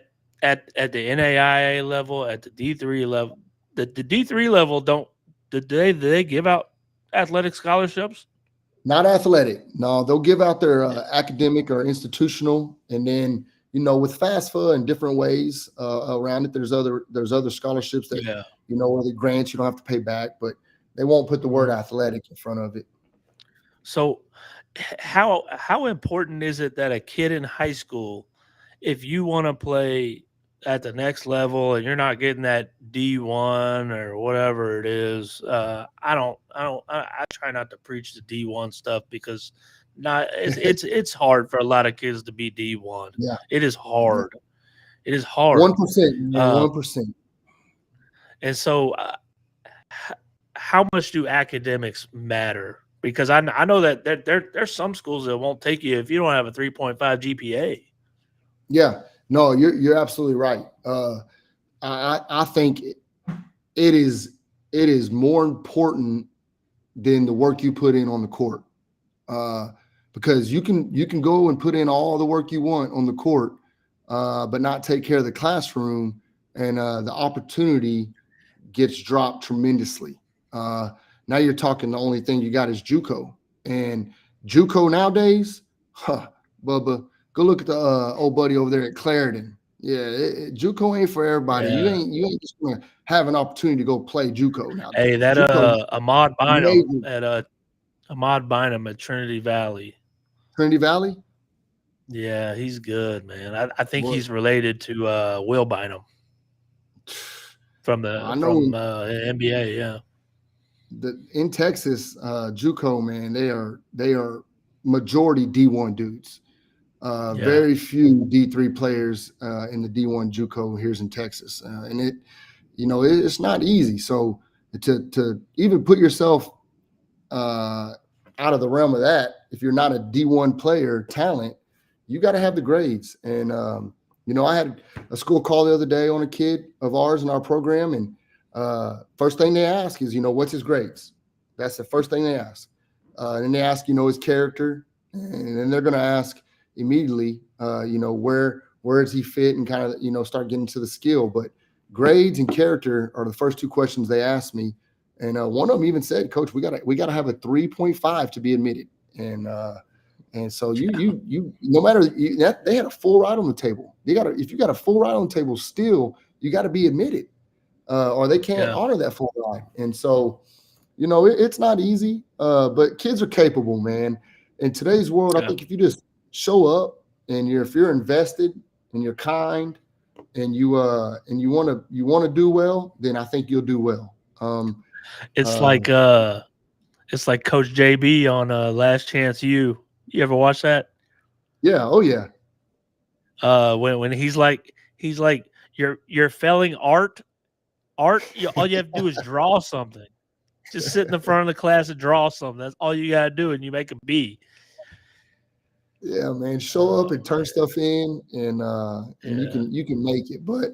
[SPEAKER 2] the NAIA level, at the D3 level, the D3 level do they give out athletic scholarships?
[SPEAKER 1] Not athletic. No, they'll give out their academic or institutional, and then with FAFSA and different ways around it. There's other scholarships that
[SPEAKER 2] Yeah.
[SPEAKER 1] or the grants you don't have to pay back, but they won't put the word
[SPEAKER 2] Mhm.
[SPEAKER 1] athletic in front of it.
[SPEAKER 2] So how important is it that a kid in high school, if you want to play at the next level and you're not getting that D1 or whatever it is, I try not to preach the D1 stuff because not it's hard for a lot of kids to be D1.
[SPEAKER 1] Yeah,
[SPEAKER 2] It is
[SPEAKER 1] yeah.
[SPEAKER 2] hard. It is hard.
[SPEAKER 1] 1%, man.
[SPEAKER 2] Uh,
[SPEAKER 1] 1%.
[SPEAKER 2] and so how much do academics matter? Because I know that there's some schools that won't take you if you don't have a 3.5 GPA.
[SPEAKER 1] Yeah. No, you're absolutely right. I think it is more important than the work you put in on the court. Because you can go and put in all the work you want on the court, but not take care of the classroom, and the opportunity gets dropped tremendously. Now you're talking the only thing you got is JUCO, and JUCO nowadays, Bubba, go look at the old buddy over there at Clarendon. Yeah, JUCO ain't for everybody.
[SPEAKER 2] Yeah.
[SPEAKER 1] You ain't just gonna have an opportunity to go play JUCO now.
[SPEAKER 2] Hey, that
[SPEAKER 1] JUCO's major.
[SPEAKER 2] Ahmad Bynum at Trinity Valley.
[SPEAKER 1] Trinity Valley.
[SPEAKER 2] Yeah, he's good, man. I think
[SPEAKER 1] Well,
[SPEAKER 2] he's related to Will Bynum
[SPEAKER 1] I know
[SPEAKER 2] from NBA. Yeah,
[SPEAKER 1] in Texas, JUCO, man, they are majority D1 dudes.
[SPEAKER 2] yeah,
[SPEAKER 1] Very few D3 players in the D1 JUCO here's in Texas, and it's not easy. So to even put yourself uh, out of the realm of that, if you're not a D1 player talent, you got to have the grades. And I had a school call the other day on a kid of ours in our program, and first thing they ask is, what's his grades? That's the first thing they ask. And then they ask, his character, and then they're going to ask immediately, where does he fit, and kind of, start getting to the skill. But grades and character are the first two questions they asked me, and one of them even said, "Coach, we gotta have a 3.5 to be admitted." And so no matter that, they had a full ride on the table. If you got a full ride on the table, still you got to be admitted, or they can't
[SPEAKER 2] yeah,
[SPEAKER 1] honor that full ride. And so it's not easy, but kids are capable, man. In today's world, I
[SPEAKER 2] yeah.
[SPEAKER 1] think if you just show up and if you're invested and you're kind and you want to do well, then I think you'll do well.
[SPEAKER 2] It's
[SPEAKER 1] Uh,
[SPEAKER 2] like Coach JB on Last Chance U. You ever watch that?
[SPEAKER 1] yeah, oh yeah,
[SPEAKER 2] When he's like you're failing all you have to do is draw something. Just sit in the front of the class and draw something. That's all you gotta do, and you make a B.
[SPEAKER 1] yeah, man. Show up
[SPEAKER 2] Oh
[SPEAKER 1] and turn
[SPEAKER 2] man,
[SPEAKER 1] stuff in, and you
[SPEAKER 2] yeah,
[SPEAKER 1] can make it. But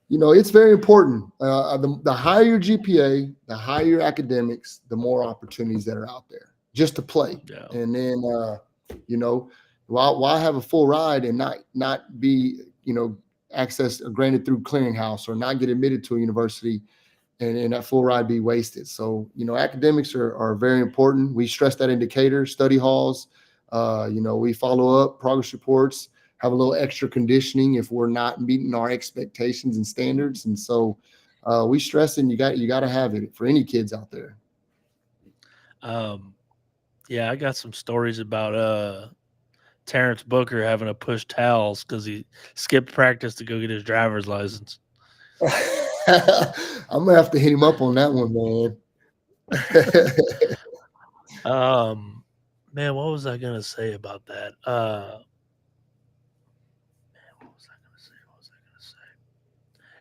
[SPEAKER 1] it's very important. The higher your GPA, the higher your academics, the more opportunities that are out there just to play.
[SPEAKER 2] yeah,
[SPEAKER 1] And then you know, why have a full ride and not be access granted through clearinghouse or not get admitted to a university and that full ride be wasted. So, academics are very important. We stress that in Decatur, study halls. We follow up progress reports, have a little extra conditioning if we're not meeting our expectations and standards. And so we stress and you got to have it for any kids out there.
[SPEAKER 2] um, yeah. I got some stories about Terrence Booker having to push towels because he skipped practice to go get his driver's license.
[SPEAKER 1] I'm gonna have to hit him up on that one, man.
[SPEAKER 2] Um, man, what was I gonna say about that? What was I gonna say? What was I gonna say?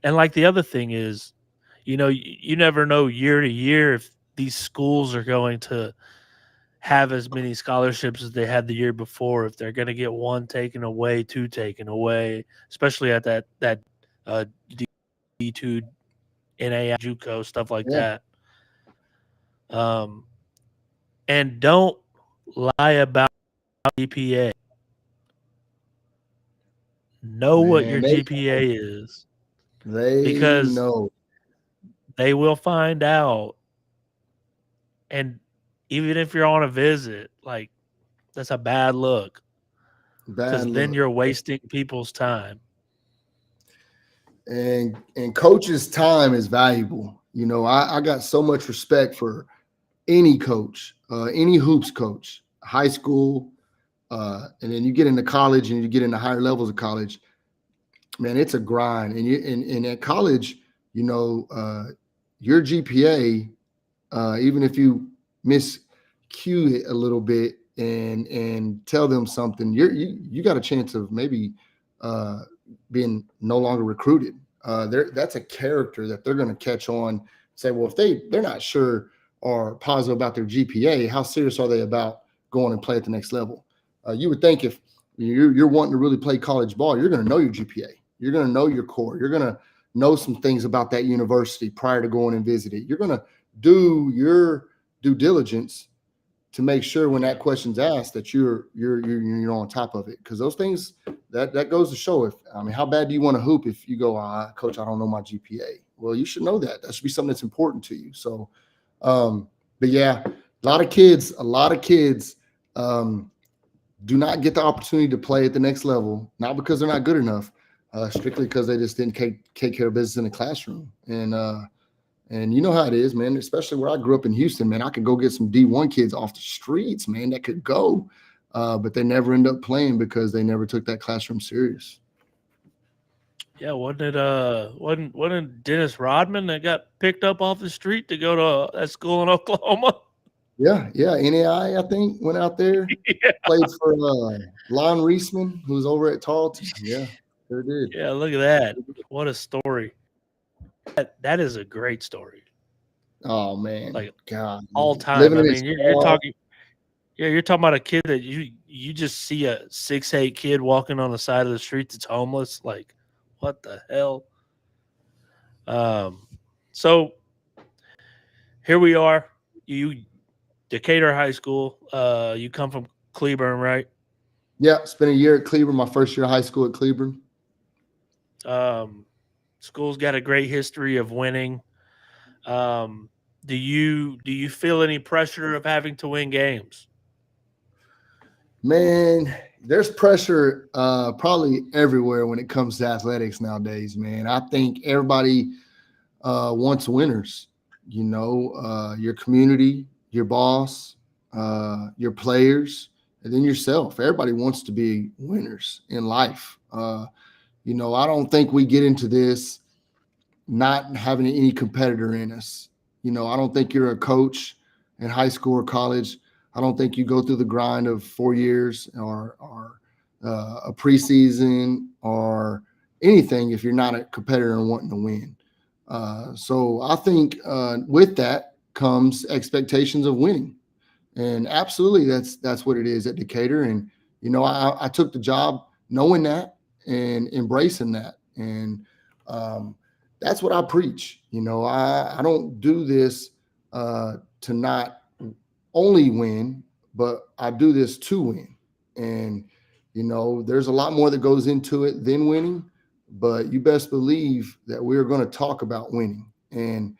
[SPEAKER 2] And like the other thing is, you never know year to year if these schools are going to have as many scholarships as they had the year before. If they're going to get one taken away, two taken away, especially at that D2 NAI JUCO stuff like
[SPEAKER 1] Yeah,
[SPEAKER 2] that. Um, and don't lie about GPA. Know what
[SPEAKER 1] man,
[SPEAKER 2] your GPA is
[SPEAKER 1] they
[SPEAKER 2] because
[SPEAKER 1] know.
[SPEAKER 2] they will find out. And even if you're on a visit, like that's a bad look
[SPEAKER 1] Bad
[SPEAKER 2] because then
[SPEAKER 1] look.
[SPEAKER 2] you're wasting people's time.
[SPEAKER 1] And coach's time is valuable. I got so much respect for any coach, any hoops coach, high school, and then you get into college and you get into higher levels of college. Man, it's a grind. And at college, you know, uh, your GPA, even if you miscue it a little bit and tell them something, you got a chance of maybe uh, being no longer recruited. That's a character that they're going to catch on. Say, well, if they're not sure or positive about their GPA, how serious are they about going and play at the next level? You would think if you're wanting to really play college ball, you're going to know your GPA. You're going to know your core. You're going to know some things about that university prior to going and visit it. You're going to do your due diligence to make sure when that question's asked that you're on top of it, because those things that goes to show. If I mean, how bad do you want to hoop if you go, coach, I don't know my GPA? Well, you should know that should be something that's important to you. So but yeah, a lot of kids um, do not get the opportunity to play at the next level, not because they're not good enough, strictly because they just didn't take care of business in the classroom. And you know how it is, man. Especially where I grew up in Houston, man. I could go get some D1 kids off the streets, man. That could go, but they never end up playing because they never took that classroom serious.
[SPEAKER 2] Yeah, wasn't Dennis Rodman that got picked up off the street to go to that school in Oklahoma?
[SPEAKER 1] Yeah, yeah. NAI, I think, went out there,
[SPEAKER 2] Yeah,
[SPEAKER 1] played for Lon Reisman, who's over at Tarleton. Yeah, sure did.
[SPEAKER 2] yeah. Look at that. What a story. That is a great story.
[SPEAKER 1] Oh man,
[SPEAKER 2] Like
[SPEAKER 1] God,
[SPEAKER 2] all time.
[SPEAKER 1] living
[SPEAKER 2] I
[SPEAKER 1] in
[SPEAKER 2] mean,
[SPEAKER 1] his
[SPEAKER 2] you're
[SPEAKER 1] car.
[SPEAKER 2] talking. Yeah, you're talking about a kid that you just see a 6'8" kid walking on the side of the street that's homeless. Like, what the hell? Um, so here we are. You Decatur High School. You come from Cleburne, right?
[SPEAKER 1] Yeah, spent a year at Cleveland. My first year of high school at Cleveland.
[SPEAKER 2] Um, school's got a great history of winning. Um, do you feel any pressure of having to win games?
[SPEAKER 1] Man, there's pressure probably everywhere when it comes to athletics nowadays, man. I think everybody wants winners. Your community, your boss, your players, and then yourself. Everybody wants to be winners in life. I don't think we get into this not having any competitor in us. I don't think you're a coach in high school or college. I don't think you go through the grind of 4 years or a preseason or anything if you're not a competitor and wanting to win. So I think with that comes expectations of winning, and absolutely that's what it is at Decatur. And I took the job knowing that and embracing that, and um, that's what I preach. I don't do this to not only win, but I do this to win. And there's a lot more that goes into it than winning, but you best believe that we're going to talk about winning. And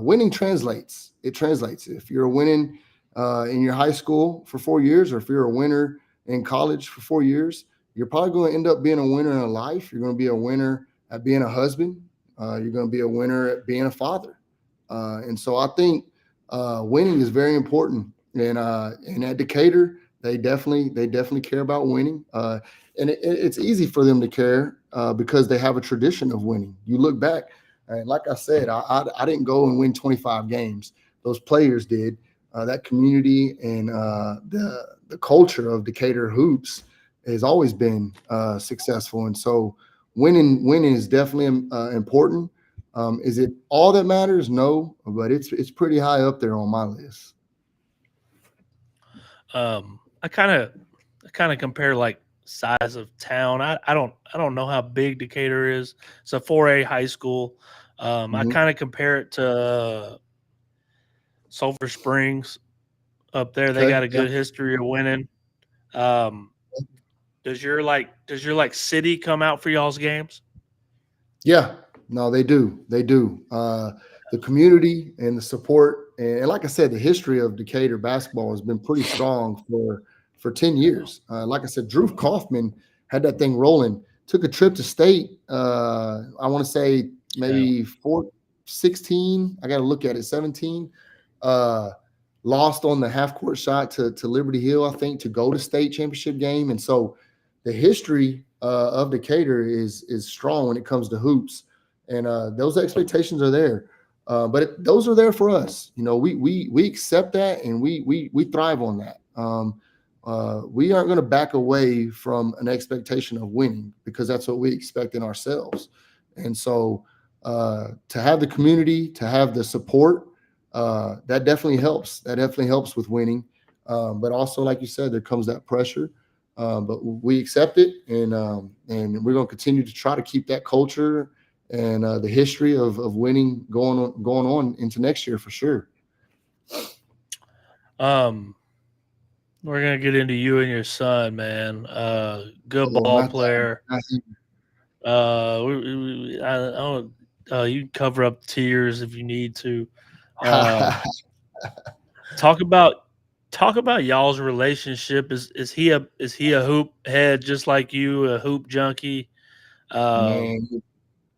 [SPEAKER 1] winning translates. It translates. If you're winning in your high school for 4 years, or if you're a winner in college for 4 years, you're probably going to end up being a winner in life. You're going to be a winner at being a husband. You're going to be a winner at being a father. And so I think winning is very important. And at Decatur, they definitely care about winning. And it's easy for them to care because they have a tradition of winning. You look back, and like I said, I didn't go and win 25 games. Those players did. That community and the culture of Decatur hoops has always been successful. And so winning is definitely important. Is it all that matters? No, but it's pretty high up there on my list.
[SPEAKER 2] I kind of compare like size of town. I don't know how big Decatur is. It's a 4A high school. I
[SPEAKER 1] Mhm.
[SPEAKER 2] kind of compare it to Sulphur Springs up there. They
[SPEAKER 1] Okay.
[SPEAKER 2] got a
[SPEAKER 1] Yeah.
[SPEAKER 2] good history of winning. Um, does your city come out for y'all's games?
[SPEAKER 1] Yeah, no, they do. They do. The community and the support, and like I said, the history of Decatur basketball has been pretty strong for 10 years. Like I said, Drew Kaufman had that thing rolling. Took a trip to state. I want to say
[SPEAKER 2] Yeah.
[SPEAKER 1] maybe 16. I got to look at it. 17. Uh, Lost on the half court shot to Liberty Hill, I think, to go to state championship game. And so the history of Decatur is strong when it comes to hoops, and those expectations are there. Those are there for us. We accept that, and we thrive on that. We aren't going to back away from an expectation of winning because that's what we expect in ourselves. And so to have the community, to have the support, that definitely helps. That definitely helps with winning. But also, like you said, there comes that pressure. But we accept it, and we're going to continue to try to keep that culture and the history of winning going on into next year for sure.
[SPEAKER 2] Um, we're gonna get into you and your son, man. Good
[SPEAKER 1] Oh,
[SPEAKER 2] ball
[SPEAKER 1] not that.
[SPEAKER 2] player. I don't. You can cover up tears if you need to. Um, talk about talk about y'all's relationship. Is he a hoop head just like you, a hoop junkie? Um,
[SPEAKER 1] Man,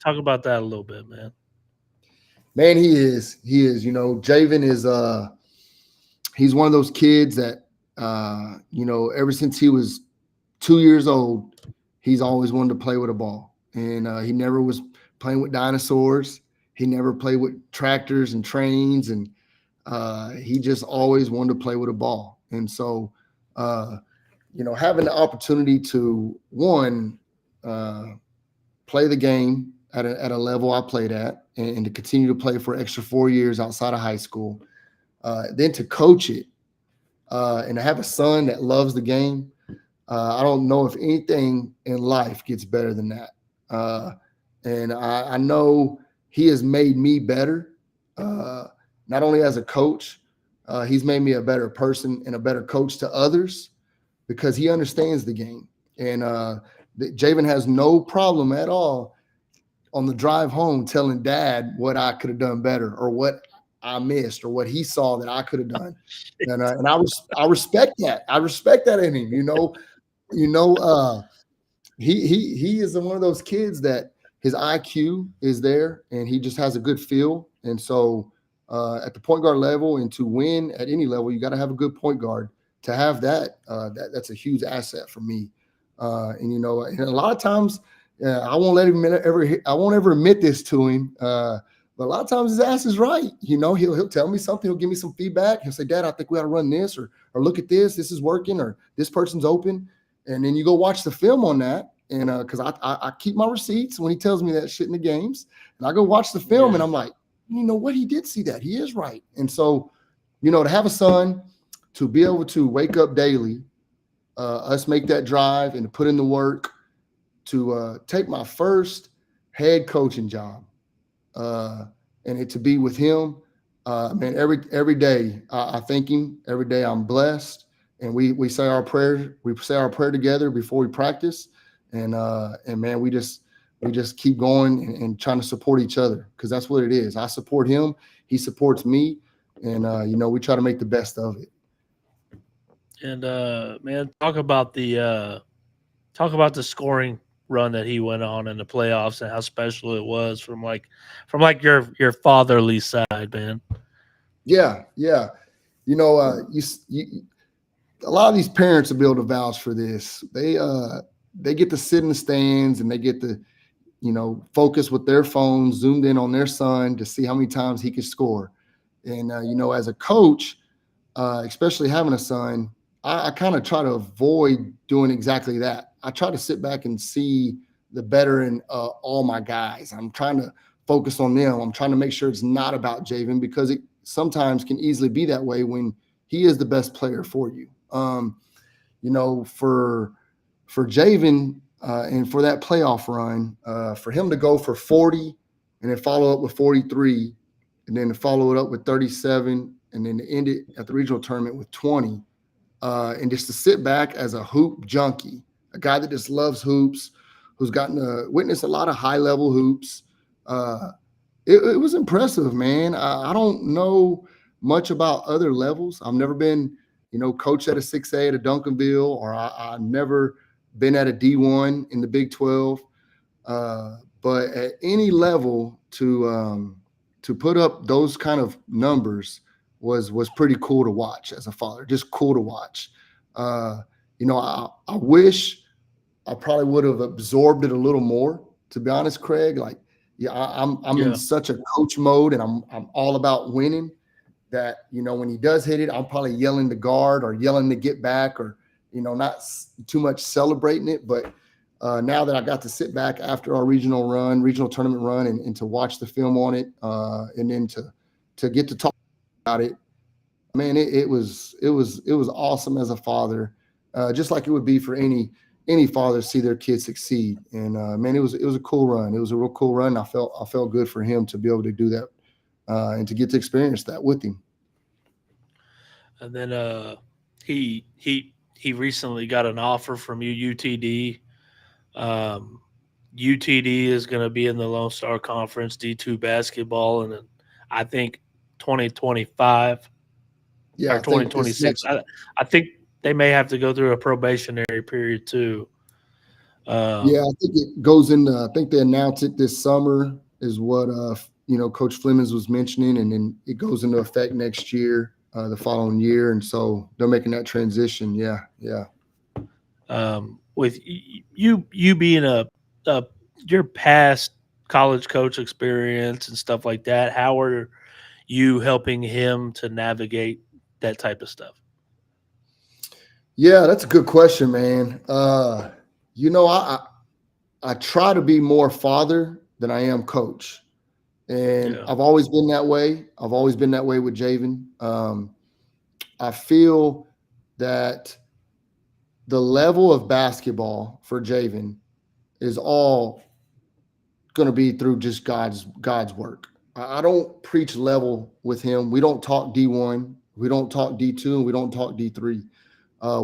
[SPEAKER 2] talk about that a little bit, man.
[SPEAKER 1] man, he is. Javen is he's one of those kids that ever since he was 2 years old, he's always wanted to play with a ball, and he never was playing with dinosaurs. He never played with tractors and trains, and he just always wanted to play with a ball. And so, uh, having the opportunity to one uh, play the game at a level I played at, and to continue to play for extra 4 years outside of high school, then to coach it, and to have a son that loves the game. I don't know if anything in life gets better than that. Uh, and I know he has made me better, uh, not only as a coach, he's made me a better person and a better coach to others because he understands the game. And Javen has no problem at all on the drive home telling dad what I could have done better or what I missed or what he saw that I could have done. And I respect that. I respect that in him. You know, he is one of those kids that his IQ is there and he just has a good feel. And so at the point guard level and to win at any level, you got to have a good point guard. To have that's a huge asset for me. And a lot of times I won't let him ever. I won't ever admit this to him. But a lot of times his ass is right. He'll tell me something. He'll give me some feedback. He'll say, "Dad, I think we ought to run this, or look at this. This is working, or this person's open." And then you go watch the film on that. And because I keep my receipts when he tells me that shit in the games, and I go watch the film, and
[SPEAKER 2] Yeah.
[SPEAKER 1] I'm like, you know what? He did see that. He is right. And so, to have a son, to be able to wake up daily, us make that drive and to put in the work, to take my first head coaching job, uh, and it to be with him. Man, every day I thank him. Every day I'm blessed, and we say our prayer. We say our prayer together before we practice, and man, we just keep going and trying to support each other because that's what it is. I support him, he supports me, and we try to make the best of it.
[SPEAKER 2] And man, talk about the scoring run that he went on in the playoffs and how special it was from like your fatherly side, man.
[SPEAKER 1] Yeah, yeah. You a lot of these parents will be able to vouch for this. They get to sit in the stands and they get to focus with their phone zoomed in on their son to see how many times he could score. And as a coach, especially having a son, I kind of try to avoid doing exactly that. I try to sit back and see the better in all my guys. I'm trying to focus on them. I'm trying to make sure it's not about Javen because it sometimes can easily be that way when he is the best player for you. For Javen and for that playoff run, for him to go for 40 and then follow up with 43 and then to follow it up with 37 and then to end it at the regional tournament with 20, and just to sit back as a hoop junkie, a guy that just loves hoops, who's gotten to witness a lot of high level hoops. Uh, it was impressive, man. I don't know much about other levels. I've never been, coached at a 6A at a Duncanville, or I've never been at a D1 in the Big 12. But at any level, to put up those kind of numbers was pretty cool to watch as a father. Just cool to watch. Uh, I wish I probably would have absorbed it a little more. To be honest, Craig, like, yeah, I'm in
[SPEAKER 2] Yeah.
[SPEAKER 1] such a coach mode, and I'm all about winning. That when he does hit it, I'm probably yelling to guard or yelling to get back, or not too much celebrating it. But now that I got to sit back after our regional tournament run, and to watch the film on it, and then to get to talk about it, man, it was awesome as a father, just like it would be for any father to see their kid succeed. And man, it was a cool run. It was a real cool run. I felt good for him to be able to do that, and to get to experience that with him.
[SPEAKER 2] And then he recently got an offer from UTD. Um, UTD is going to be in the Lone Star Conference D2 basketball, and then I think 2025
[SPEAKER 1] Yeah,
[SPEAKER 2] or
[SPEAKER 1] I think it's
[SPEAKER 2] 2026.
[SPEAKER 1] next.
[SPEAKER 2] I think they may have to go through a probationary period too.
[SPEAKER 1] Yeah,
[SPEAKER 2] Um,
[SPEAKER 1] I think it goes into. I think they announced it this summer, is what Coach Flemings was mentioning, and then it goes into effect next year, the following year, and so they're making that transition. Yeah, yeah.
[SPEAKER 2] with you being a your past college coach experience and stuff like that, how are you helping him to navigate that type of stuff?
[SPEAKER 1] Yeah, that's a good question, man. You know, I try to be more father than I am coach, and
[SPEAKER 2] Yeah,
[SPEAKER 1] I've always been that way. I've always been that way with Javen. I feel that the level of basketball for Javen is all going to be through just God's work. I don't preach level with him. We don't talk D1, we don't talk D2, and we don't talk D3.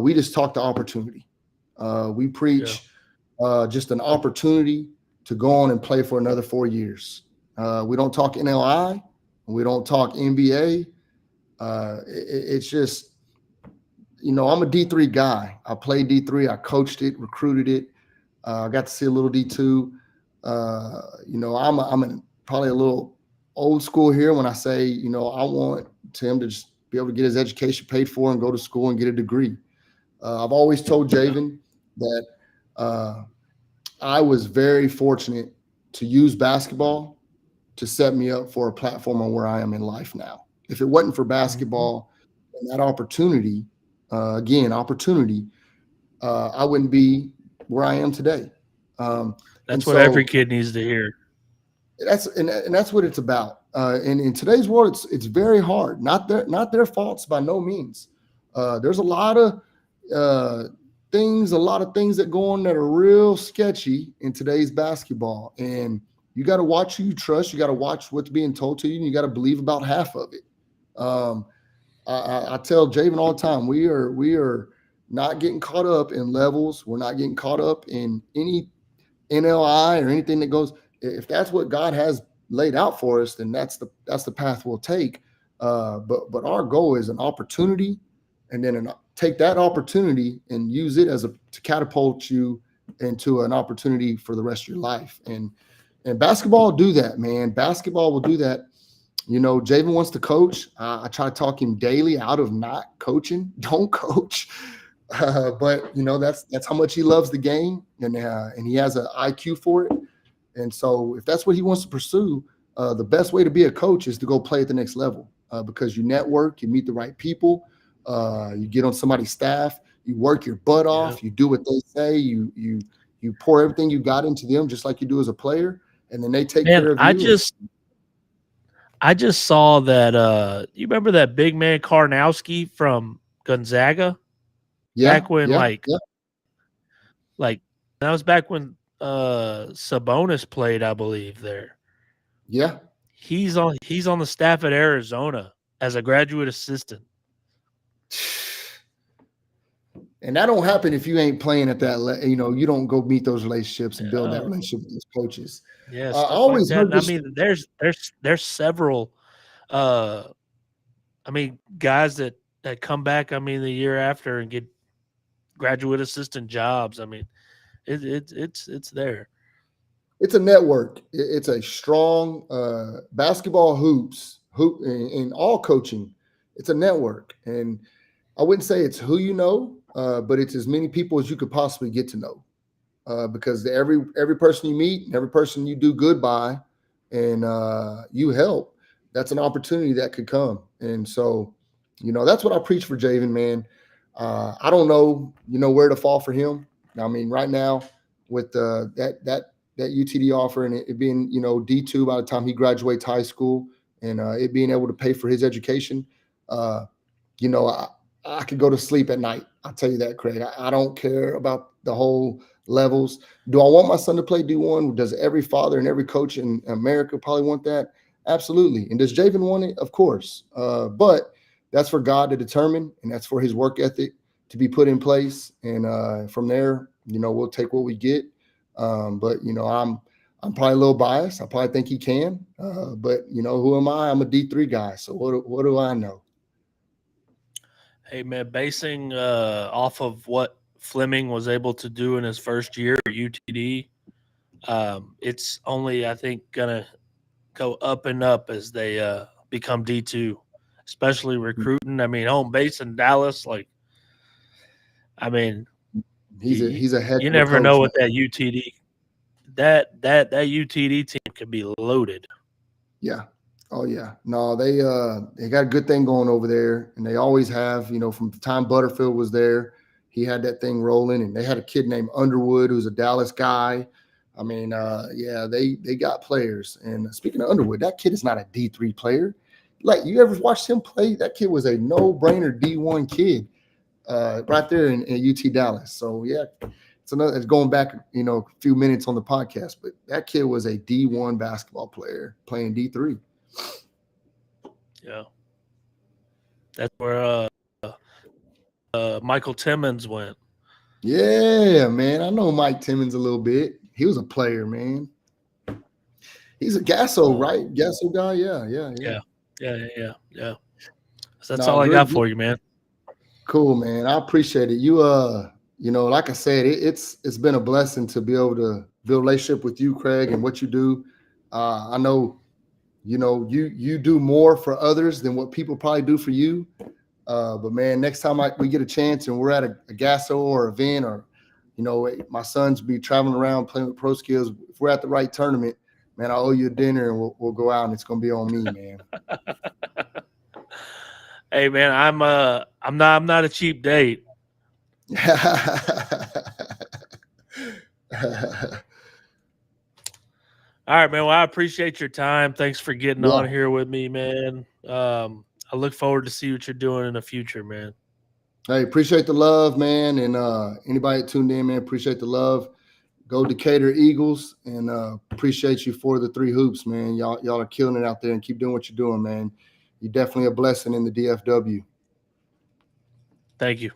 [SPEAKER 1] We just talk the opportunity. We
[SPEAKER 2] yeah.
[SPEAKER 1] preach just an opportunity to go on and play for another 4 years. We don't talk NLI, we don't talk NBA. It's just, I'm a D3 guy. I played D3. I coached it, recruited it. I got to see a little D2. Probably a little old school here when I say, I want him to just be able to get his education paid for and go to school and get a degree. I've always told
[SPEAKER 2] Yeah.
[SPEAKER 1] Javen that uh, I was very fortunate to use basketball to set me up for a platform on where I am in life now. If it wasn't for
[SPEAKER 2] Mhm.
[SPEAKER 1] basketball and that opportunity, again, opportunity, I wouldn't be where I am today. Um, and
[SPEAKER 2] That's what every
[SPEAKER 1] so
[SPEAKER 2] kid needs to hear.
[SPEAKER 1] and that's what it's about. And in today's world, it's very hard. Not their faults by no means. There's uh, a lot of things that go on that are real sketchy in today's basketball, and you got to watch who you trust. You got to watch what's being told to you, and you got to believe about half of it. Um, I tell Javen all the time, we are not getting caught up in levels. We're not getting caught up in any NLI or anything that goes. If that's what God has laid out for us, then that's the path we'll take. But our goal is an opportunity, and then take that opportunity and use it to catapult you into an opportunity for the rest of your life. And basketball will do that, man. Basketball will do that. Javen wants to coach. I try to talk him daily out of not coaching. Don't coach. But that's how much he loves the game, and he has an IQ for it. And so, if that's what he wants to pursue, the best way to be a coach is to go play at the next level, because you network, you meet the right people, you get on somebody's staff, you work your butt
[SPEAKER 2] Yeah.
[SPEAKER 1] off, you do what they say, you pour everything you got into them, just like you do as a player, and then they take
[SPEAKER 2] Man,
[SPEAKER 1] care of
[SPEAKER 2] I
[SPEAKER 1] you. And
[SPEAKER 2] just I just saw that you remember that big man Karnowski from Gonzaga
[SPEAKER 1] yeah,
[SPEAKER 2] back when
[SPEAKER 1] yeah, yeah,
[SPEAKER 2] like that was back when Sabonis played, I believe there.
[SPEAKER 1] yeah.
[SPEAKER 2] He's on the staff at Arizona as a graduate assistant.
[SPEAKER 1] And that don't happen if you ain't playing at that. You don't go meet those relationships and build that
[SPEAKER 2] Yeah.
[SPEAKER 1] relationship with those coaches.
[SPEAKER 2] Yeah,
[SPEAKER 1] I
[SPEAKER 2] stuff like
[SPEAKER 1] always
[SPEAKER 2] that.
[SPEAKER 1] heard
[SPEAKER 2] And I
[SPEAKER 1] this.
[SPEAKER 2] mean there's several uh I mean guys that come back, I mean the year after and get graduate assistant jobs. I mean it's there.
[SPEAKER 1] It's a network. It's a strong basketball hoop in all coaching. It's a network, and I wouldn't say it's who you know, but it's as many people as you could possibly get to know. Because every person you meet, every person you do good by, and you help, that's an opportunity that could come. And so, that's what I preach for Javen, man. I don't know, where to fall for him. I mean, right now with that UTD offer, and it being D2 by the time he graduates high school, and it being able to pay for his education, uh, you know, I, I could go to sleep at night. I'll tell you that, Craig. I don't care about the whole levels. Do I want my son to play D1? Does every father and every coach in America probably want that? Absolutely. And does Javen want it? Of course. But that's for God to determine, and that's for his work ethic to be put in place. And from there, we'll take what we get. But I'm probably a little biased. I probably think he can. But who am I? I'm a D3 guy. So what do I know?
[SPEAKER 2] Hey man, basing off of what Fleming was able to do in his first year at UTD, it's only, I think, gonna go up and up as they become D2, especially recruiting. I mean, home base in Dallas. Like, I mean, you,
[SPEAKER 1] He's a heck
[SPEAKER 2] you
[SPEAKER 1] of a
[SPEAKER 2] never
[SPEAKER 1] coach,
[SPEAKER 2] know
[SPEAKER 1] man.
[SPEAKER 2] what that UTD that UTD team can be loaded.
[SPEAKER 1] Yeah. Oh yeah. No, they got a good thing going over there, and they always have. From the time Butterfield was there, he had that thing rolling, and they had a kid named Underwood who's a Dallas guy. I mean, yeah, they got players. And speaking of Underwood, that kid is not a D3 player. Like, you ever watched him play? That kid was a no-brainer D1 kid, right there in UT Dallas. So yeah, it's going back, a few minutes on the podcast, but that kid was a D1 basketball player playing D3.
[SPEAKER 2] Yeah, that's where Michael Timmons went.
[SPEAKER 1] Yeah, man. I know Mike Timmons a little bit. He was a player, man. He's a Gasso,
[SPEAKER 2] Uh,
[SPEAKER 1] right? Gasso guy. Yeah, yeah, yeah.
[SPEAKER 2] yeah, yeah. So that's
[SPEAKER 1] No,
[SPEAKER 2] all I got
[SPEAKER 1] good.
[SPEAKER 2] for you, man.
[SPEAKER 1] Cool, man. I appreciate it. Like I said, it's been a blessing to be able to build a relationship with you, Craig, and what you do. I know, you do more for others than what people probably do for you. But man, next time we get a chance and we're at a Gasso or event, or my sons be traveling around playing with pro skills. If we're at the right tournament, man, I owe you a dinner, and we'll go out, and it's gonna be on me, man.
[SPEAKER 2] Hey, man, I'm not a cheap date. All right, man. Well, I appreciate your time. Thanks for getting
[SPEAKER 1] Yeah.
[SPEAKER 2] on here with me, man. I look forward to see what you're doing in the future, man.
[SPEAKER 1] Hey, appreciate the love, man, and anybody that tuned in, man, appreciate the love. Go Decatur Eagles, and appreciate you for the 3 hoops, man. Y'all are killing it out there, and keep doing what you're doing, man. You're definitely a blessing in the DFW.
[SPEAKER 2] Thank you.